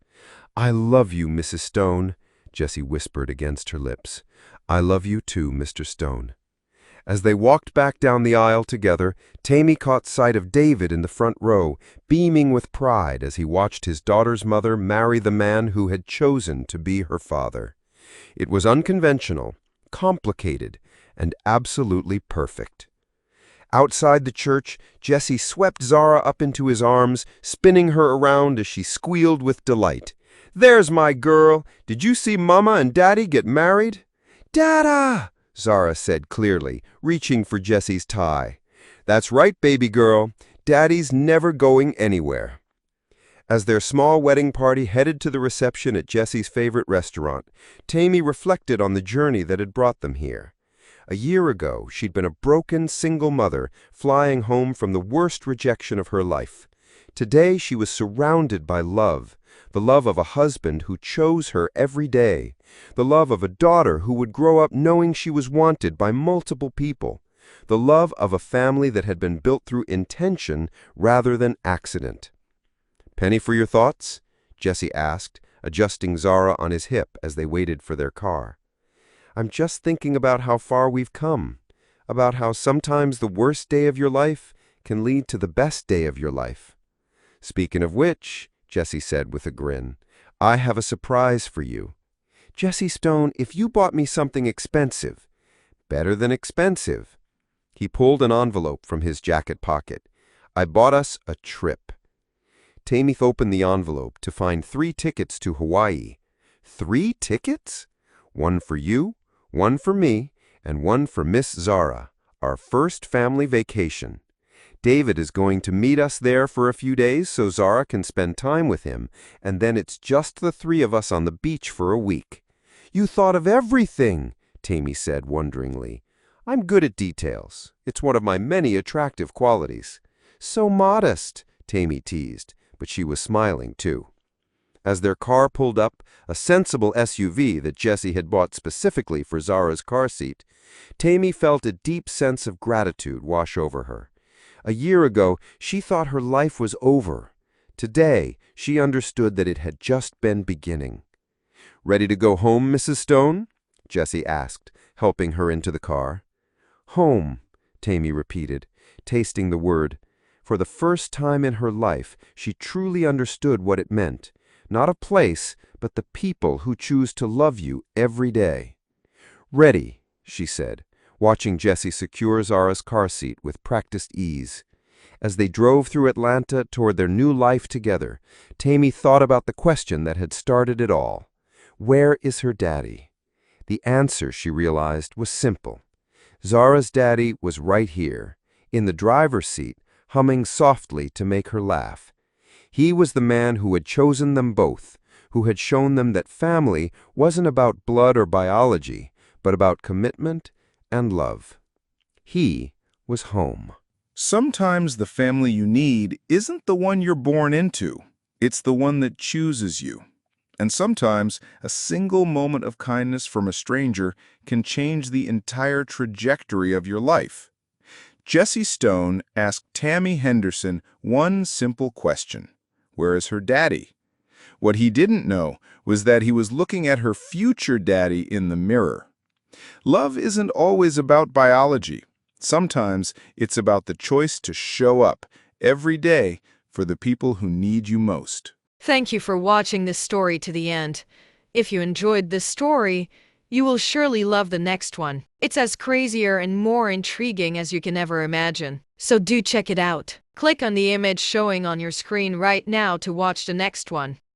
"I love you, Mrs. Stone," Jesse whispered against her lips. "I love you too, Mr. Stone." As they walked back down the aisle together, Tami caught sight of David in the front row, beaming with pride as he watched his daughter's mother marry the man who had chosen to be her father. It was unconventional, complicated, and absolutely perfect. Outside the church, Jesse swept Zara up into his arms, spinning her around as she squealed with delight. "There's my girl! Did you see Mama and Daddy get married?" "Dada!" Zara said clearly, reaching for Jesse's tie. "That's right, baby girl. Daddy's never going anywhere." As their small wedding party headed to the reception at Jesse's favorite restaurant, Tami reflected on the journey that had brought them here. A year ago, she'd been a broken single mother, flying home from the worst rejection of her life. Today, she was surrounded by love, the love of a husband who chose her every day, the love of a daughter who would grow up knowing she was wanted by multiple people, the love of a family that had been built through intention rather than accident. "Penny for your thoughts?" Jesse asked, adjusting Zara on his hip as they waited for their car. "I'm just thinking about how far we've come, about how sometimes the worst day of your life can lead to the best day of your life." "Speaking of which," Jesse said with a grin, "I have a surprise for you." "Jesse Stone, if you bought me something expensive." "Better than expensive." He pulled an envelope from his jacket pocket. "I bought us a trip." Tami opened the envelope to find 3 tickets to Hawaii. 3 tickets? One for you, one for me, and one for Miss Zara, our first family vacation. David is going to meet us there for a few days so Zara can spend time with him, and then it's just the 3 of us on the beach for a week. "You thought of everything," Tami said wonderingly. "I'm good at details. It's one of my many attractive qualities." "So modest," Tami teased, but she was smiling too. As their car pulled up, a sensible SUV that Jesse had bought specifically for Zara's car seat, Tami felt a deep sense of gratitude wash over her. A year ago, she thought her life was over. Today, she understood that it had just been beginning. "Ready to go home, Mrs. Stone?" Jesse asked, helping her into the car. Home, Tami repeated, tasting the word. For the first time in her life, she truly understood what it meant. Not a place, but the people who choose to love you every day. Ready, she said, watching Jesse secure Zara's car seat with practiced ease. As they drove through Atlanta toward their new life together, Tami thought about the question that had started it all. Where is her daddy? The answer, she realized, was simple. Zara's daddy was right here, in the driver's seat, humming softly to make her laugh. He was the man who had chosen them both, who had shown them that family wasn't about blood or biology, but about commitment and love. He was home. Sometimes the family you need isn't the one you're born into. It's the one that chooses you. And sometimes a single moment of kindness from a stranger can change the entire trajectory of your life. Jesse Stone asked Tami Henderson one simple question. Where is her daddy? What he didn't know was that he was looking at her future daddy in the mirror. Love isn't always about biology. Sometimes it's about the choice to show up every day for the people who need you most. Thank you for watching this story to the end. If you enjoyed this story, you will surely love the next one. It's as crazier and more intriguing as you can ever imagine. So do check it out. Click on the image showing on your screen right now to watch the next one.